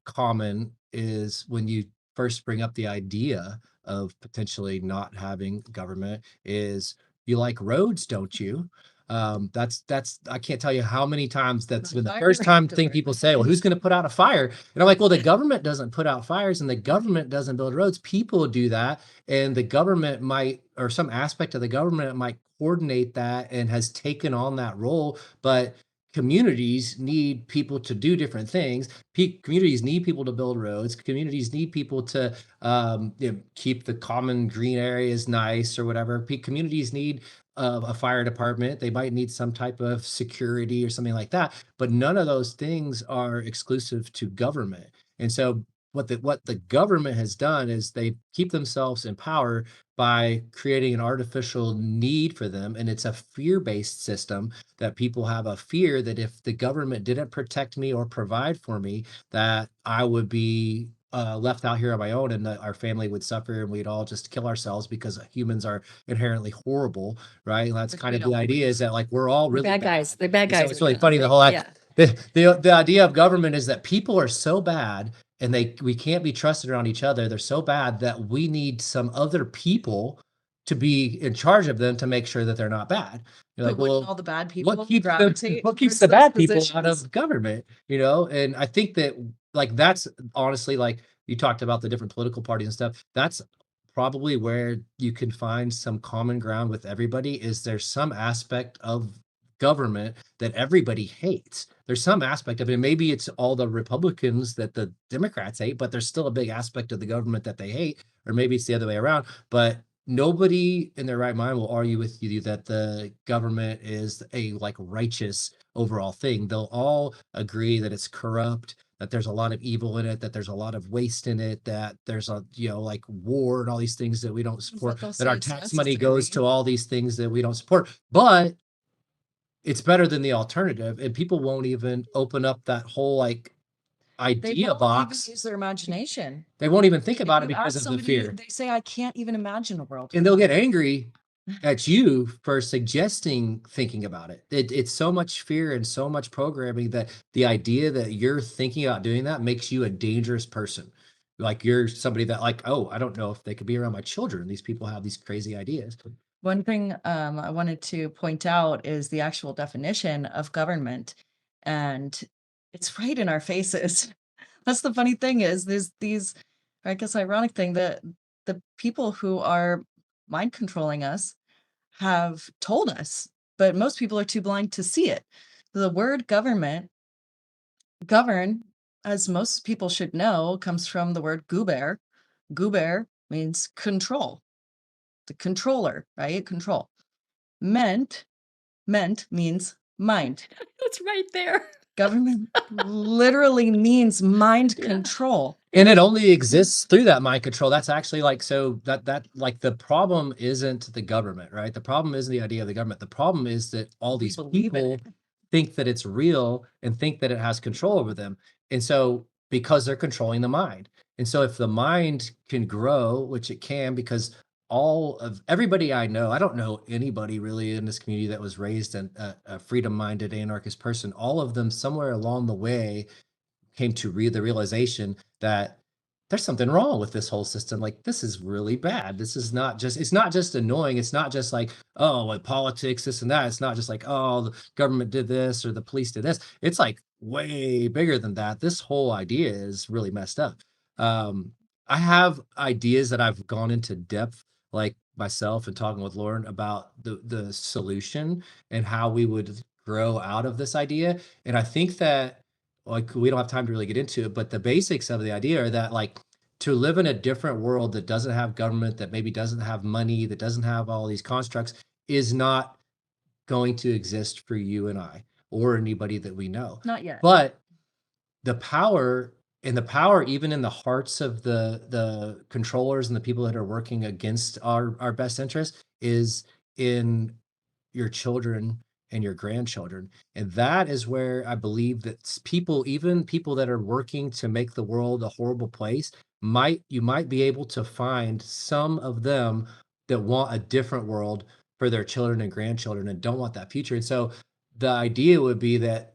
common is when you first bring up the idea of potentially not having government is you like roads, don't you? That's I can't tell you how many times that's been the fire first time thing department. people say, well, who's going to put out a fire? And I'm like, well, the government doesn't put out fires and the government doesn't build roads. People do that. And the government might, or some aspect of the government might coordinate that and has taken on that role. But communities need people to do different things. Communities need people to build roads. Communities need people to keep the common green areas nice or whatever. Communities need a fire department. They might need some type of security or something like that, but none of those things are exclusive to government. And so what the government has done is they keep themselves in power by creating an artificial need for them, and it's a fear-based system that people have a fear that if the government didn't protect me or provide for me, that I would be left out here on my own and that our family would suffer and we'd all just kill ourselves because humans are inherently horrible, right? And that's Which kind we of the don't idea is believe. that like we're all The really bad bad. guys, the bad And so guys it's are really the funny the whole like yeah. the idea of government is that people are so bad and we can't be trusted around each other. They're so bad that we need some other people to be in charge of them to make sure that they're not bad. You're like, But wouldn't well, all the bad what people keeps them gravitate what keeps towards the those bad people out positions? of government, And I think that like that's honestly like you talked about the different political parties and stuff. That's probably where you can find some common ground with everybody is there's some aspect of government that everybody hates. There's some aspect of it. Maybe it's all the Republicans that the Democrats hate, but there's still a big aspect of the government that they hate, or maybe it's the other way around. But nobody in their right mind will argue with you that the government is a like righteous overall thing. They'll all agree that it's corrupt, that there's a lot of evil in it, that there's a lot of waste in it, that there's a, like war and all these things that we don't support, they'll that say our it's tax money goes necessary. to all these things that we don't support. But it's better than the alternative, and people won't even open up that whole like They idea won't even box. use their imagination. They won't even think If about it you because ask of the somebody, fear. they say, "I can't even imagine a world." And they'll get angry at you for suggesting thinking about it. It's so much fear and so much programming that the idea that you're thinking about doing that makes you a dangerous person. Like you're somebody that like, oh, I don't know if they could be around my children. These people have these crazy ideas. One thing I wanted to point out is the actual definition of government, and it's right in our faces. That's the funny thing is there's these, I guess, ironic thing that the people who are mind controlling us have told us, but most people are too blind to see it. The word government, govern, as most people should know, comes from the word guber. Guber means control, the controller, right? Control. Meant means mind. That's right there. Government literally means mind Yeah. control. And it only exists through that mind control. That's actually like, so that like the problem isn't the government, right? The problem isn't the idea of the government. The problem is that all We these believe it. people think that it's real and think that it has control over them. And so because they're controlling the mind. And so if the mind can grow, which it can, because all of everybody I know, I don't know anybody really in this community that was raised a freedom-minded anarchist person. All of them somewhere along the way came to the realization that there's something wrong with this whole system. Like, this is really bad. This is not just, it's not just annoying. It's not just like, oh, like politics, this and that. It's not just like, oh, the government did this or the police did this. It's like way bigger than that. This whole idea is really messed up. Um, I have ideas that I've gone into depth, like myself and talking with Lauren about the solution and how we would grow out of this idea. And I think that like we don't have time to really get into it, but the basics of the idea are that like to live in a different world that doesn't have government, that maybe doesn't have money, that doesn't have all these constructs, is not going to exist for you and I or anybody that we know. Not yet. But the power even in the hearts of the controllers and the people that are working against our best interest is in your children and your grandchildren. And that is where I believe that people, even people that are working to make the world a horrible place, you might be able to find some of them that want a different world for their children and grandchildren and don't want that future. And so the idea would be that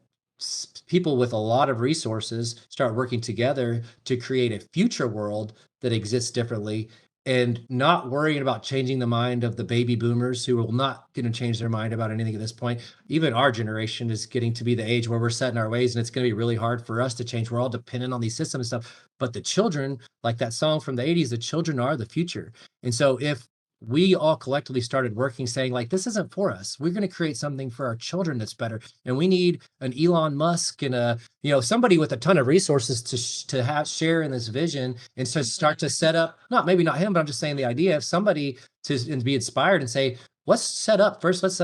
people with a lot of resources start working together to create a future world that exists differently and not worrying about changing the mind of the baby boomers who will not going to change their mind about anything at this point. Even our generation is getting to be the age where we're set in our ways and it's going to be really hard for us to change. We're all dependent on these systems and stuff. But the children, like that song from the 80s, the children are the future. And so if we all collectively started working saying like this isn't for us, we're going to create something for our children that's better, and we need an Elon Musk and a somebody with a ton of resources to have share in this vision and to start to set up, maybe not him, but I'm just saying the idea of somebody to and be inspired and say, let's set up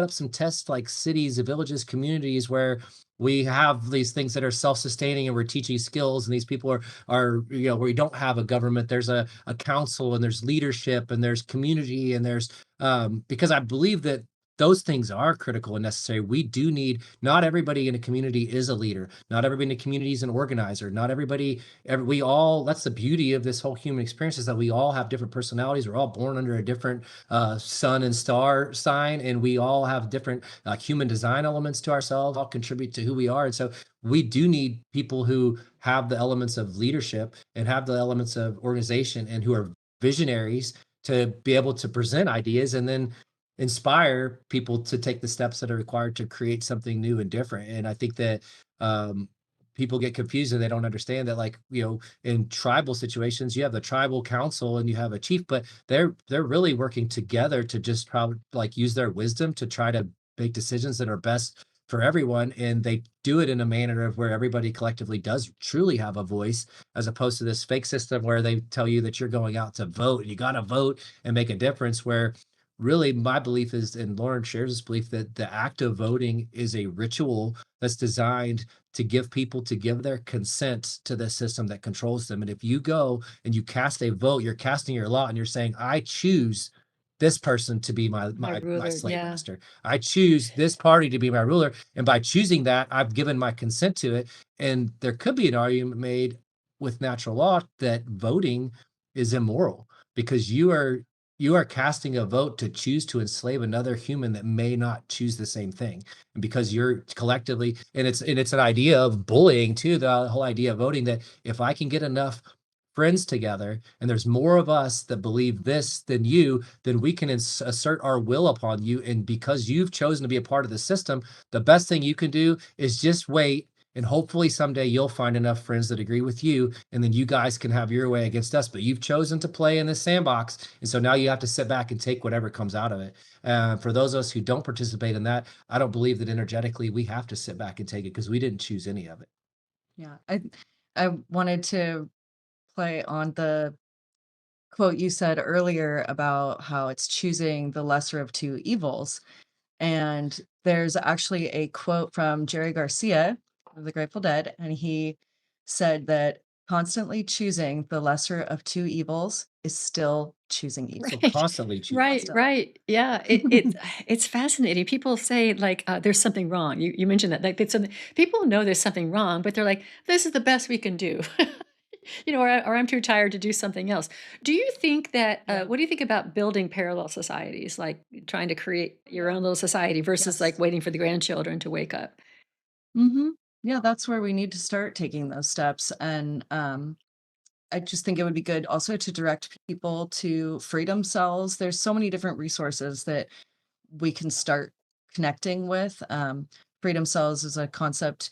some test like cities, villages, communities where we have these things that are self-sustaining and we're teaching skills, and these people are where we don't have a government, there's a council and there's leadership and there's community and there's because I believe that those things are critical and necessary. We do need, not everybody in a community is a leader. Not everybody in a community is an organizer. Not everybody, we all, that's the beauty of this whole human experience, is that we all have different personalities. We're all born under a different sun and star sign, and we all have different human design elements to ourselves, all contribute to who we are. And so we do need people who have the elements of leadership and have the elements of organization and who are visionaries to be able to present ideas and then inspire people to take the steps that are required to create something new and different. And I think that people get confused and they don't understand that, like, in tribal situations, you have the tribal council and you have a chief, but they're really working together to just probably like use their wisdom to try to make decisions that are best for everyone. And they do it in a manner of where everybody collectively does truly have a voice, as opposed to this fake system where they tell you that you're going out to vote and you got to vote and make a difference, where really my belief is, and Lauren shares this belief, that the act of voting is a ritual that's designed to give people to give their consent to the system that controls them. And if you go and you cast a vote, you're casting your lot and you're saying, I choose this person to be my My my ruler, slave yeah. master. I choose this party to be my ruler. And by choosing that, I've given my consent to it. And there could be an argument made with natural law that voting is immoral because you are casting a vote to choose to enslave another human that may not choose the same thing. And because you're collectively, and it's an idea of bullying too, the whole idea of voting, that if I can get enough friends together and there's more of us that believe this than you, then we can assert our will upon you. And because you've chosen to be a part of the system, the best thing you can do is just wait, and hopefully someday you'll find enough friends that agree with you, and then you guys can have your way against us. But you've chosen to play in this sandbox, and so now you have to sit back and take whatever comes out of it. For those of us who don't participate in that, I don't believe that energetically we have to sit back and take it because we didn't choose any of it. Yeah. I wanted to play on the quote you said earlier about how it's choosing the lesser of two evils. And there's actually a quote from Jerry Garcia of the Grateful Dead, and he said that constantly choosing the lesser of two evils is still choosing So evil. Right. constantly choose. Right, Constantly. right. Yeah, it's fascinating. People say like, "There's something wrong." You mentioned that, like, it's something people know there's something wrong, but they're like, "This is the best we can do." Or I'm too tired to do something else. Do you think that, Yeah. what do you think about building parallel societies, like trying to create your Yeah. own little society versus like Yes. waiting for the grandchildren to wake up? Hmm. Yeah, that's where we need to start taking those steps. And I just think it would be good also to direct people to freedom cells. There's so many different resources that we can start connecting with. Freedom cells is a concept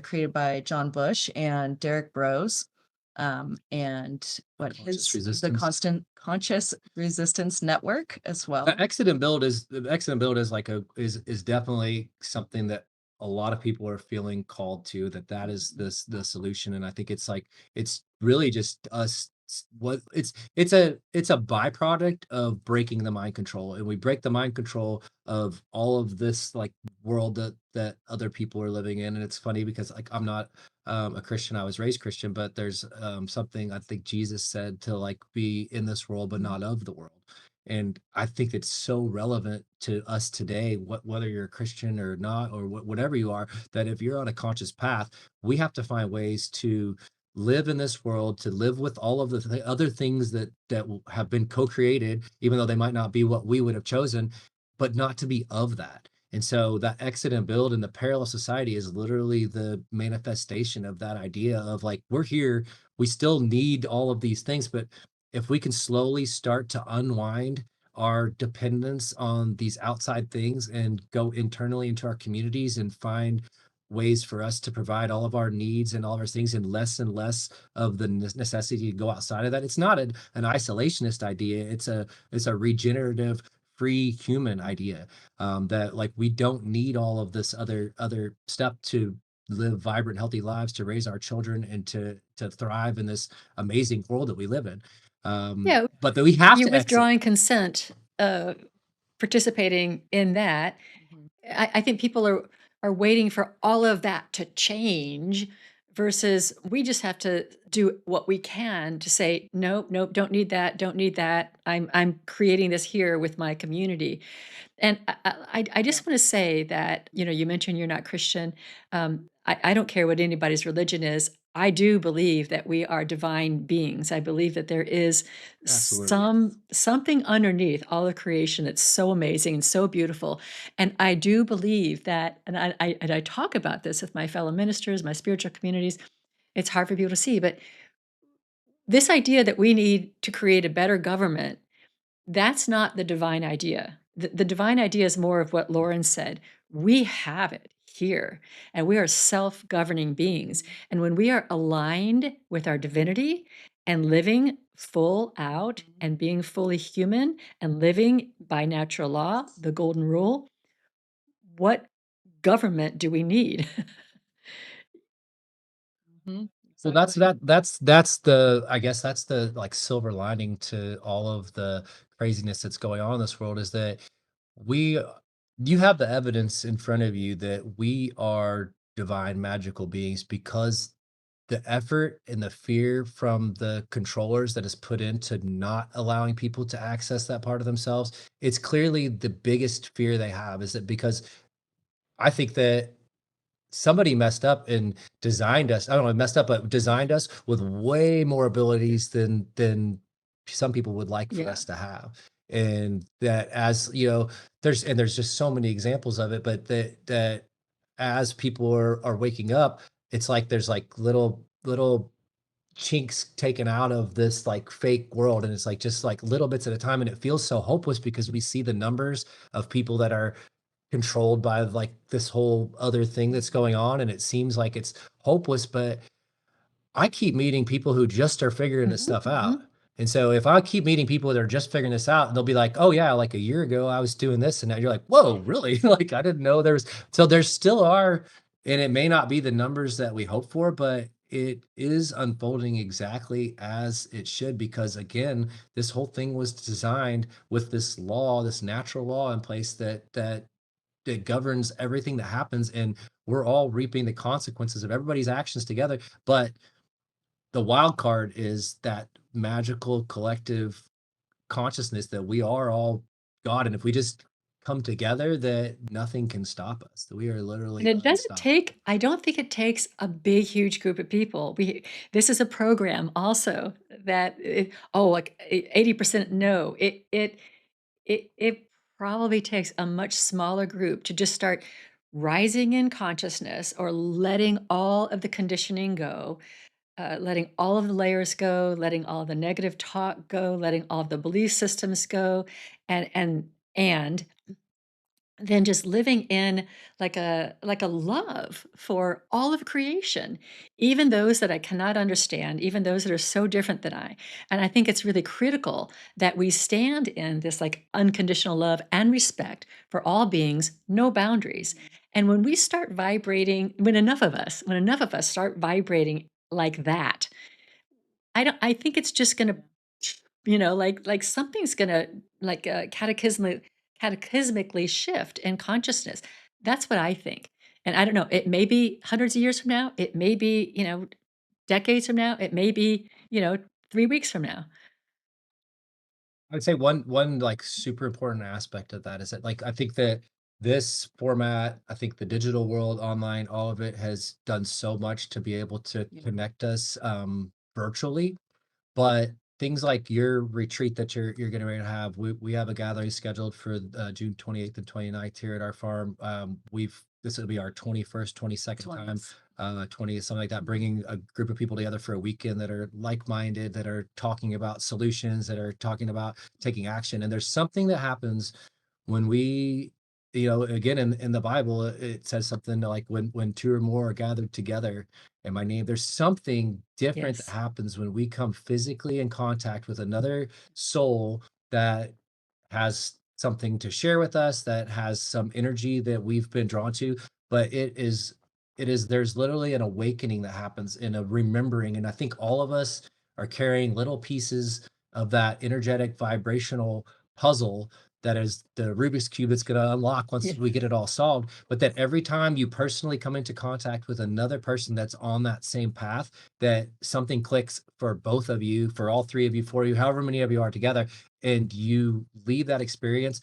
created by John Bush and Derek Bros. And what Conscious his the resistance. constant conscious resistance network as well. Exit and build is like a is definitely something that a lot of people are feeling called to, that is this the solution. And I think it's like it's really just us what it's a byproduct of breaking the mind control, and we break the mind control of all of this like world that other people are living in. And it's funny because like I'm not a Christian. I was raised Christian, but there's something I think Jesus said to like be in this world but not of the world. And I think it's so relevant to us today, whether you're a Christian or not, or whatever you are, that if you're on a conscious path, we have to find ways to live in this world, to live with all of the other things that have been co-created, even though they might not be what we would have chosen, but not to be of that. And so that exit and build and the parallel society is literally the manifestation of that idea of like, we're here, we still need all of these things, but if we can slowly start to unwind our dependence on these outside things and go internally into our communities and find ways for us to provide all of our needs and all of our things, and less of the necessity to go outside of that. It's not an isolationist idea. It's a regenerative free human idea, that like we don't need all of this other stuff to live vibrant healthy lives, to raise our children, and to thrive in this amazing world that we live in. Yeah, But that we have you're to exit. withdrawing consent, participating in that. Mhm. I think people are waiting for all of that to change versus we just have to do what we can to say, nope, nope, don't need that, don't need that. I'm creating this here with my community. And I Yeah. just want to say that, you mentioned you're not Christian. I don't care what anybody's religion is. I do believe that we are divine beings. I believe that there is Absolutely. Yes. something underneath all of creation that's so amazing and so beautiful. And I do believe that, and I talk about this with my fellow ministers, my spiritual communities. It's hard for people to see, but this idea that we need to create a better government, that's not the divine idea. The divine idea is more of what Lauren said. We have it here, and we are self governing beings. Mhm. And when we are aligned with our divinity and living full out Mhm. and being fully human and living by natural law, Yes. the golden rule, what government do we need? Mhm. Well, that's Exactly. that's the I guess that's the like silver lining to all of the craziness that's going on in this world is that we you have the evidence in front of you that we are divine magical beings because the effort and the fear from the controllers that is put into not allowing people to access that part of themselves, it's clearly the biggest fear they have is that because I think that somebody messed up and designed us. I don't know, messed up, but designed us with way more abilities than some people would like for Yeah. us to have. And that as you know, there's just so many examples of it, but that as people are waking up, it's like there's like little chinks taken out of this like fake world and it's like just like little bits at a time and it feels so hopeless because we see the numbers of people that are controlled by like this whole other thing that's going on and it seems like it's hopeless, but I keep meeting people who just are figuring this Mhm, stuff out. mhm. And so if I keep meeting people that are just figuring this out, they'll be like, "Oh yeah, like a year ago I was doing this." And now you're like, "Whoa, really?" Like I didn't know there's so there still are, and it may not be the numbers that we hope for, but it is unfolding exactly as it should because again, this whole thing was designed with this law, this natural law in place that governs everything that happens and we're all reaping the consequences of everybody's actions together. But the wild card is that magical collective consciousness that we are all God, and if we just come together, that nothing can stop us, that we are And literally it doesn't unstoppable. take I don't think it takes a big, huge group of people. This is a program also that like 80% no. It probably takes a much smaller group to just start rising in consciousness or letting all of the conditioning go, letting all of the layers go, letting all the negative talk go, letting all of the belief systems go, and than just living in like a love for all of creation, even those that I cannot understand, even those that are so different than I. And I think it's really critical that we stand in this like unconditional love and respect for all beings, no boundaries. And when we start vibrating, when enough of us start vibrating like that, I think it's just gonna, like something's gonna like cataclysmically shift in consciousness. That's what I think. And I don't know, it may be hundreds of years from now, it may be, decades from now, it may be, 3 weeks from now. I'd say one like super important aspect of that is that like I think that this format, I think the digital world, online, all of it has done so much to be able to Yeah. connect us virtually. But things like your retreat that you're getting ready to have, we have a gathering scheduled for June 28th and 29th here at our farm. We've this will be our 21st, 22nd time, 20s. 20 something like that, bringing a group of people together for a weekend that are like-minded, that are talking about solutions, that are talking about taking action. And there's something that happens when we again in the Bible it says something like when two or more are gathered together in my name, there's something different that Yes. happens when we come physically in contact with another soul that has something to share with us, that has some energy that we've been drawn to. But it is there's literally an awakening that happens in a remembering, and I think all of us are carrying little pieces of that energetic vibrational puzzle that is the Rubik's cube that's going to unlock Yeah. once we get it all solved. But that every time you personally come into contact with another person that's on that same path, that something clicks for both of you, for all three of you, for you, however many of you are together, and you leave that experience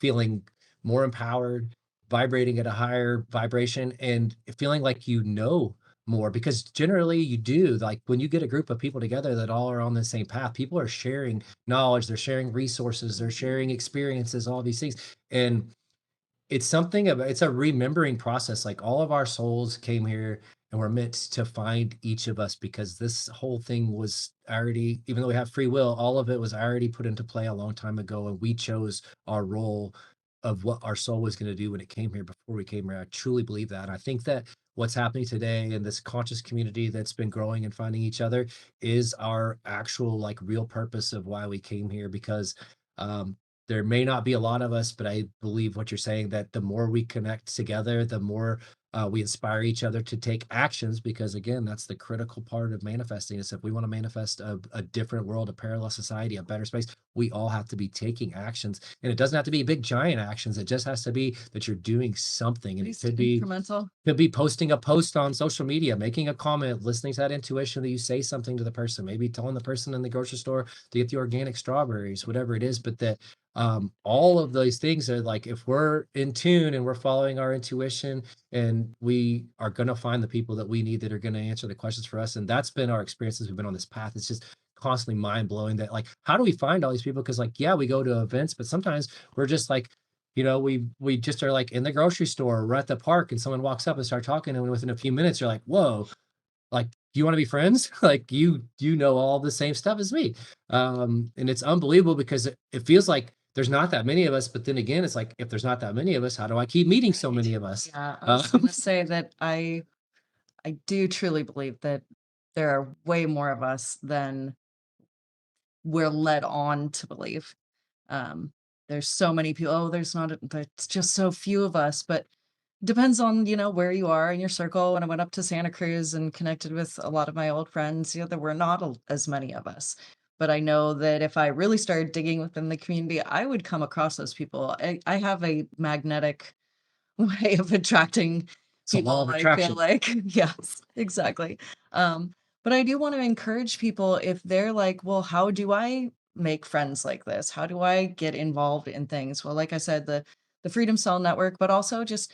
feeling more empowered, vibrating at a higher vibration, and feeling like you know more because generally you do. Like when you get a group of people together that all are on the same path, people are sharing knowledge, they're sharing resources, they're sharing experiences, all these things. And it's a remembering process, like, all of our souls came here and were meant to find each of us because this whole thing was already even though we have free will, all of it was already put into play a long time ago, and we chose our role of what our soul was gonna do when it came here before we came here. I truly believe that, and I think that what's happening today in this conscious community that's been growing and finding each other is our actual, like, real purpose of why we came here because, um, there may not be a lot of us, but I believe what you're saying that the more we connect together, the more We inspire each other to take actions because, again, that's the critical part of manifesting. Is if we want to manifest a different world, a parallel society, a better space, we all have to be taking actions. And it doesn't have to be big, giant actions. It just has to be that you're doing something. At And it least incremental. could be posting a post on social media, making a comment, listening to that intuition that you say something to the person, maybe telling the person in the grocery store to get the organic strawberries, whatever it is. But that all of those things are like, if we're in tune and we're following our intuition, and we are going to find the people that we need that are going to answer the questions for us. And that's been our experience as we've been on this path. It's just constantly mind blowing that, like, how do we find all these people? Because, like, yeah, we go to events, but sometimes we're just like, we just are like in the grocery store, or we're at the park, and someone walks up and start talking, and within a few minutes, you're like, whoa, like, you want to be friends? Like, you know all the same stuff as me. And it's unbelievable because it feels like there's not that many of us, but then again, it's like, if there's not that many of us, how do I keep meeting so Right. many of us? Yeah, I was Um, gonna say that I do truly believe that there are way more of us than we're led on to believe. Um, there's so many people. Oh, there's just so few of us, but depends on, where you are in your circle. When I went up to Santa Cruz and connected with a lot of my old friends, there were not as many of us. But I know that if I really started digging within the community, I would come across those people. I have a magnetic way of attracting it's a law people, of I feel attraction. like. Yes, exactly. Um, but I do want to encourage people if they're like, well, how do I make friends like this? How do I get involved in things? Well, like I said, the Freedom Cell Network, but also just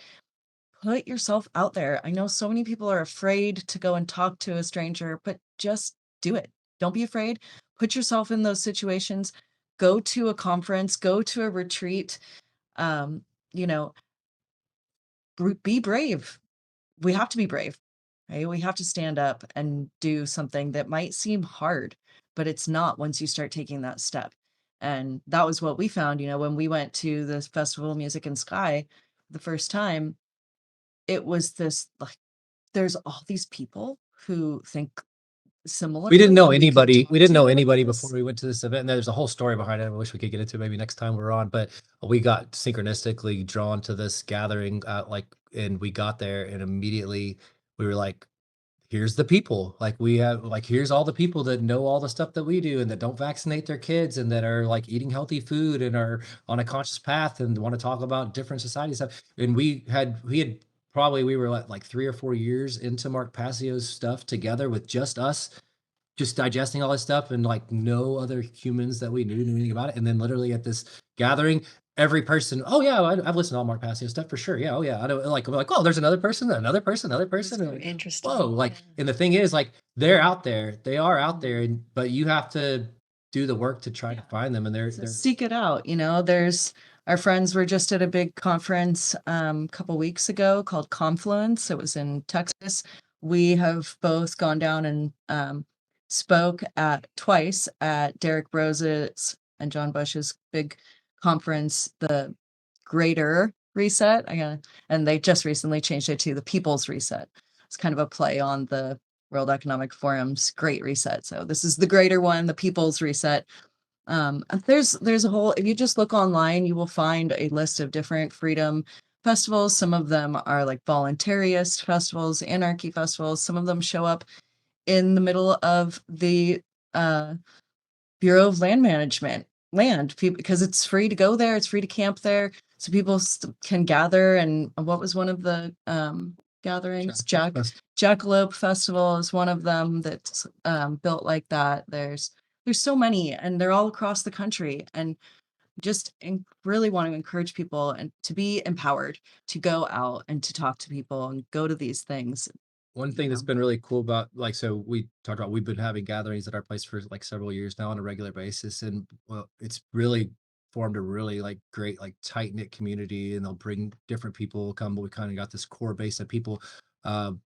put yourself out there. I know so many people are afraid to go and talk to a stranger, but just do it. Don't be afraid. Put yourself in those situations. Go to a conference, go to a retreat. Um, you know, be brave. We have to be brave, right? We have to stand up and do something that might seem hard, but it's not once you start taking that step. And that was what we found, when we went to the Festival of Music and Sky the first time. It was this like, there's all these people who think We didn't similarly, know and we could anybody. We talk didn't to know about anybody before this. we went to this event. And there's a whole story behind it. I wish we could get into maybe next time we're on. But we got synchronistically drawn to this gathering, and we got there, and immediately we were like, here's the people. Like, we have, like, here's all the people that know all the stuff that we do, and that don't vaccinate their kids, and that are like eating healthy food, and are on a conscious path, and want to talk about different society stuff. And we had probably, we were like 3 or 4 years into Mark Passio's stuff together with just us, just digesting all this stuff, and like no other humans that we knew anything about it. And then literally at this gathering, every person, oh yeah, I've listened to all Mark Passio stuff for sure. Yeah, oh yeah, I know. Like, we're like, oh, there's another person, another person, another That's person. And so like, whoa, interesting. like, Yeah. and the thing is, like, they're out there, they are out Mhm. there, and but you have to do the work to try to Yeah. find them, and So they're seek it out. There's our friends were just at a big conference a couple weeks ago called Confluence. It was in Texas. We have both gone down and spoke at twice at Derek Brose's and John Bush's big conference, the Greater Reset. And they just recently changed it to the People's Reset. It's kind of a play on the World Economic Forum's Great Reset. So this is the greater one, the People's Reset. And there's a whole, if you just look online, you will find a list of different freedom festivals. Some of them are like voluntarist festivals, anarchy festivals. Some of them show up in the middle of the uh, Bureau of Land Management land, because it's free to go there, it's free to camp there, so people can gather. And what was one of the gatherings? Jackalope Festival is one of them that's built like that. There's so many, and they're all across the country. And just really want to encourage people and to be empowered to go out and to talk to people and go to these things. One You thing that's know, been really cool about, like, so we talked about, we've been having gatherings at our place for like several years now on a regular basis. And well, it's really formed a really like great, like, tight knit community, and they'll bring different people come, but we kind of got this core base of people.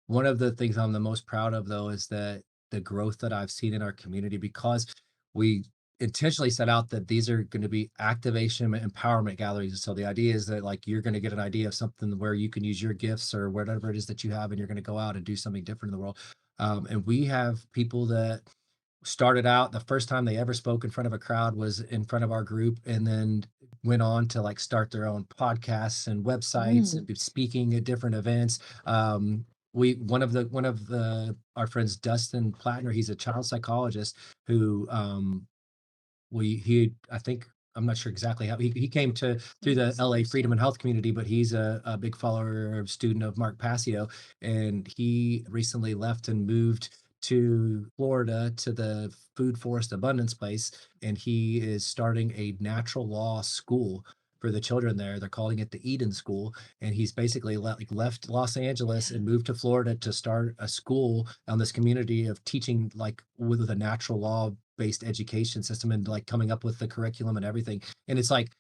One of the things I'm the most proud of, though, is that the growth that I've seen in our community, because we intentionally set out that these are going to be activation and empowerment gatherings. So the idea is that, like, you're going to get an idea of something where you can use your gifts or whatever it is that you have, and you're going to go out and do something different in the world. And we have people that started out, the first time they ever spoke in front of a crowd was in front of our group, and then went on to like start their own podcasts and websites and Mm. be speaking at different events. We one of the our friends, Dustin Plattner, he's a child psychologist who we he I think, I'm not sure exactly how he came to through the That's LA Freedom and interesting. Health community, but he's a big follower of student of Mark Passio, and he recently left and moved to Florida to the Food Forest Abundance place, and he is starting a natural law school for the children there. They're calling it the Eden School, and he's basically left Los Angeles Yeah. and moved to Florida to start a school on this community of teaching like with a natural law based education system and like coming up with the curriculum and everything. And it's like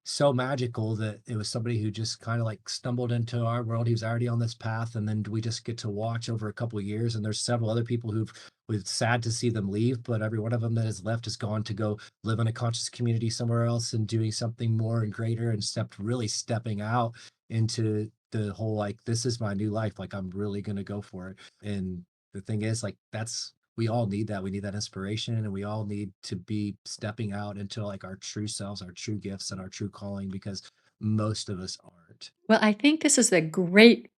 so magical that it was somebody who just kind of like stumbled into our world. He was already on this path, and then we just get to watch over a couple of years. And there's several other people who've was sad to see them leave, but every one of them that has left has gone to go live in a conscious community somewhere else and doing something more and greater, and stepping out into the whole like, this is my new life. Like I'm really gonna go for it. And the thing is, like, that's we all need that. We need that inspiration, and we all need to be stepping out into like our true selves, our true gifts, and our true calling, because most of us aren't. Well, I think this is a great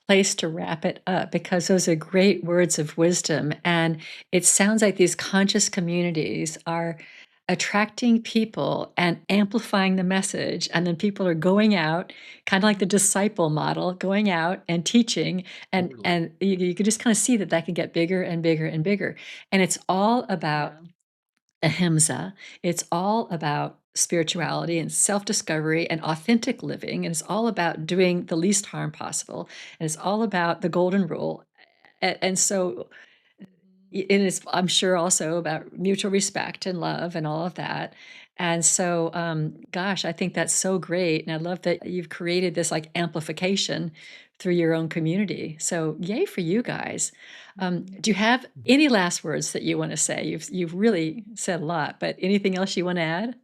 place to wrap it up because those are great words of wisdom. And it sounds like these conscious communities are attracting people and amplifying the message. And then people are going out, kind of like the disciple model, going out and teaching. And, Totally. and you can just kind of see that that can get bigger and bigger and bigger. And it's all about Yeah. ahimsa. It's all about spirituality and self discovery and authentic living. And it's all about doing the least harm possible. And it's all about the golden rule. And so it is, I'm sure, also about mutual respect and love and all of that. And so, gosh, I think that's so great. And I love that you've created this like amplification through your own community. So, yay for you guys. Do you have any last words that you want to say? You've really said a lot, but anything else you want to add?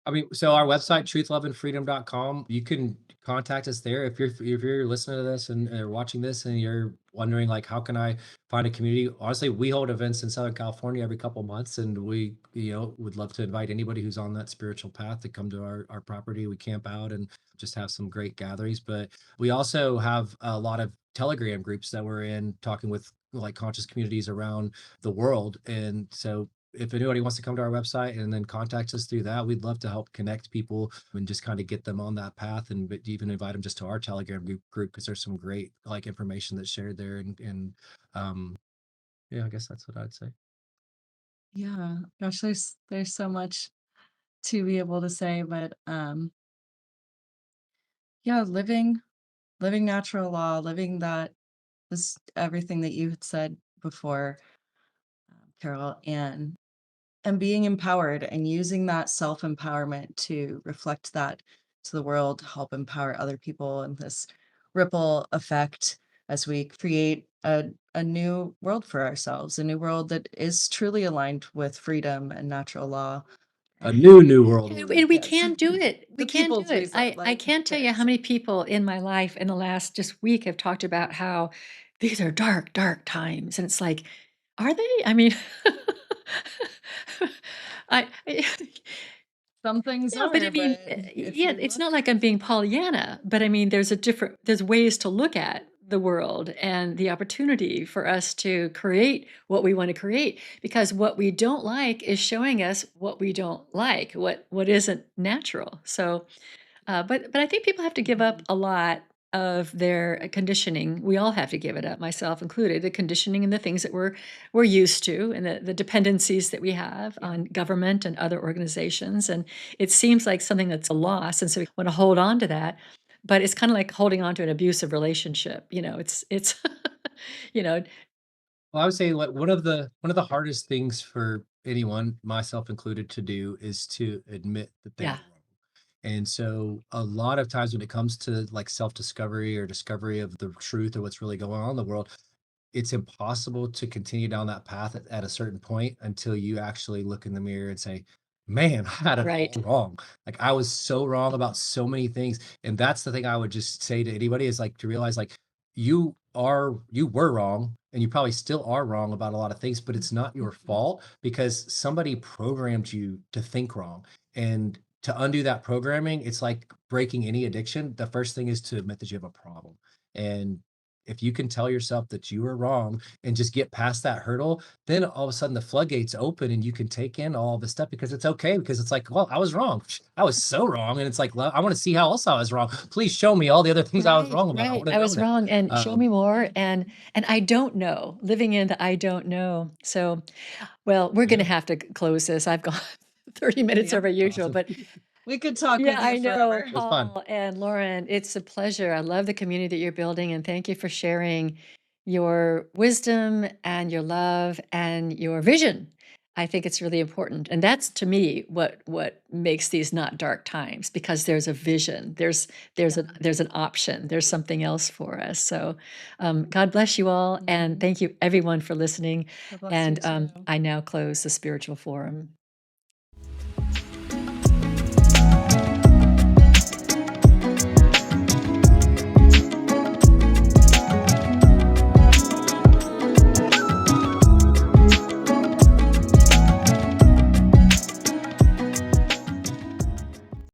I mean, so our website, truthloveandfreedom.com, you can contact us there if you're listening to this and or watching this and you're wondering like, how can I find a community? Honestly, we hold events in Southern California every couple months, and we, would love to invite anybody who's on that spiritual path to come to our property. We camp out and just have some great gatherings. But we also have a lot of Telegram groups that we're in, talking with like conscious communities around the world. And so if anybody wants to come to our website and then contact us through that, we'd love to help connect people and just kind of get them on that path, and but even invite them just to our Telegram group, because there's some great like information that's shared there. And um, yeah, I guess that's what I'd say. Yeah. Gosh, there's so much to be able to say, but yeah, living natural law, living that is everything that you had said before, Carol, and being empowered and using that self-empowerment to reflect that to the world, help empower other people in this ripple effect as we create a new world for ourselves, a new world that is truly aligned with freedom and natural law. A And new world And we're and in. we yes, can do it. We the can do people's it. reset, I like, can't tell you how yes, many people in my life in the last just week have talked about how these are dark, dark times, and it's like, are they? I mean, I some things yeah, but I are, mean, but if yeah, you it's look, not like I'm being Pollyanna, but I mean, there's ways to look at the world and the opportunity for us to create what we want to create, because what we don't like is showing us what we don't like, what isn't natural. So, but I think people have to give up Mhm. a lot of their conditioning. We all have to give it up, myself included. The conditioning and the things that we're used to, and the dependencies that we have Yeah, on government and other organizations. And it seems like something that's a loss, and so we want to hold on to that. But it's kind of like holding on to an abusive relationship. It's you know, Well, I would say like one of the hardest things for anyone, myself included, to do is to admit that they are yeah, wrong. And so a lot of times when it comes to like self-discovery or discovery of the truth or what's really going on in the world, it's impossible to continue down that path at a certain point until you actually look in the mirror and say, man, I had it all right. wrong. Like I was so wrong about so many things. And that's the thing I would just say to anybody is like to realize like you you were wrong, and you probably still are wrong about a lot of things, but it's not your fault because somebody programmed you to think wrong. And to undo that programming, it's like breaking any addiction. The first thing is to admit that you have a problem. And if you can tell yourself that you were wrong and just get past that hurdle, then all of a sudden the floodgates open and you can take in all the stuff because it's okay. Because it's like, well, I was wrong. I was so wrong. And it's like, well, I want to see how else I was wrong. Please show me all the other things I was Right, wrong about. I right. want to I know was now. wrong, and show me Um, more, and I don't know, living in the I don't know. So, well, we're gonna yeah, have to close this. I've gone 30 minutes Yeah, over usual, awesome. but we could talk yeah, with you I know, forever. It was fun. Paul and Lauren, it's a pleasure. I love the community that you're building, and thank you for sharing your wisdom and your love and your vision. I think it's really important. And that's to me what makes these not dark times, because there's a vision. Yeah. There's an option. There's something else for us. So God bless you all, and Mhm. thank you everyone for listening. God bless you And too. I now close the spiritual forum.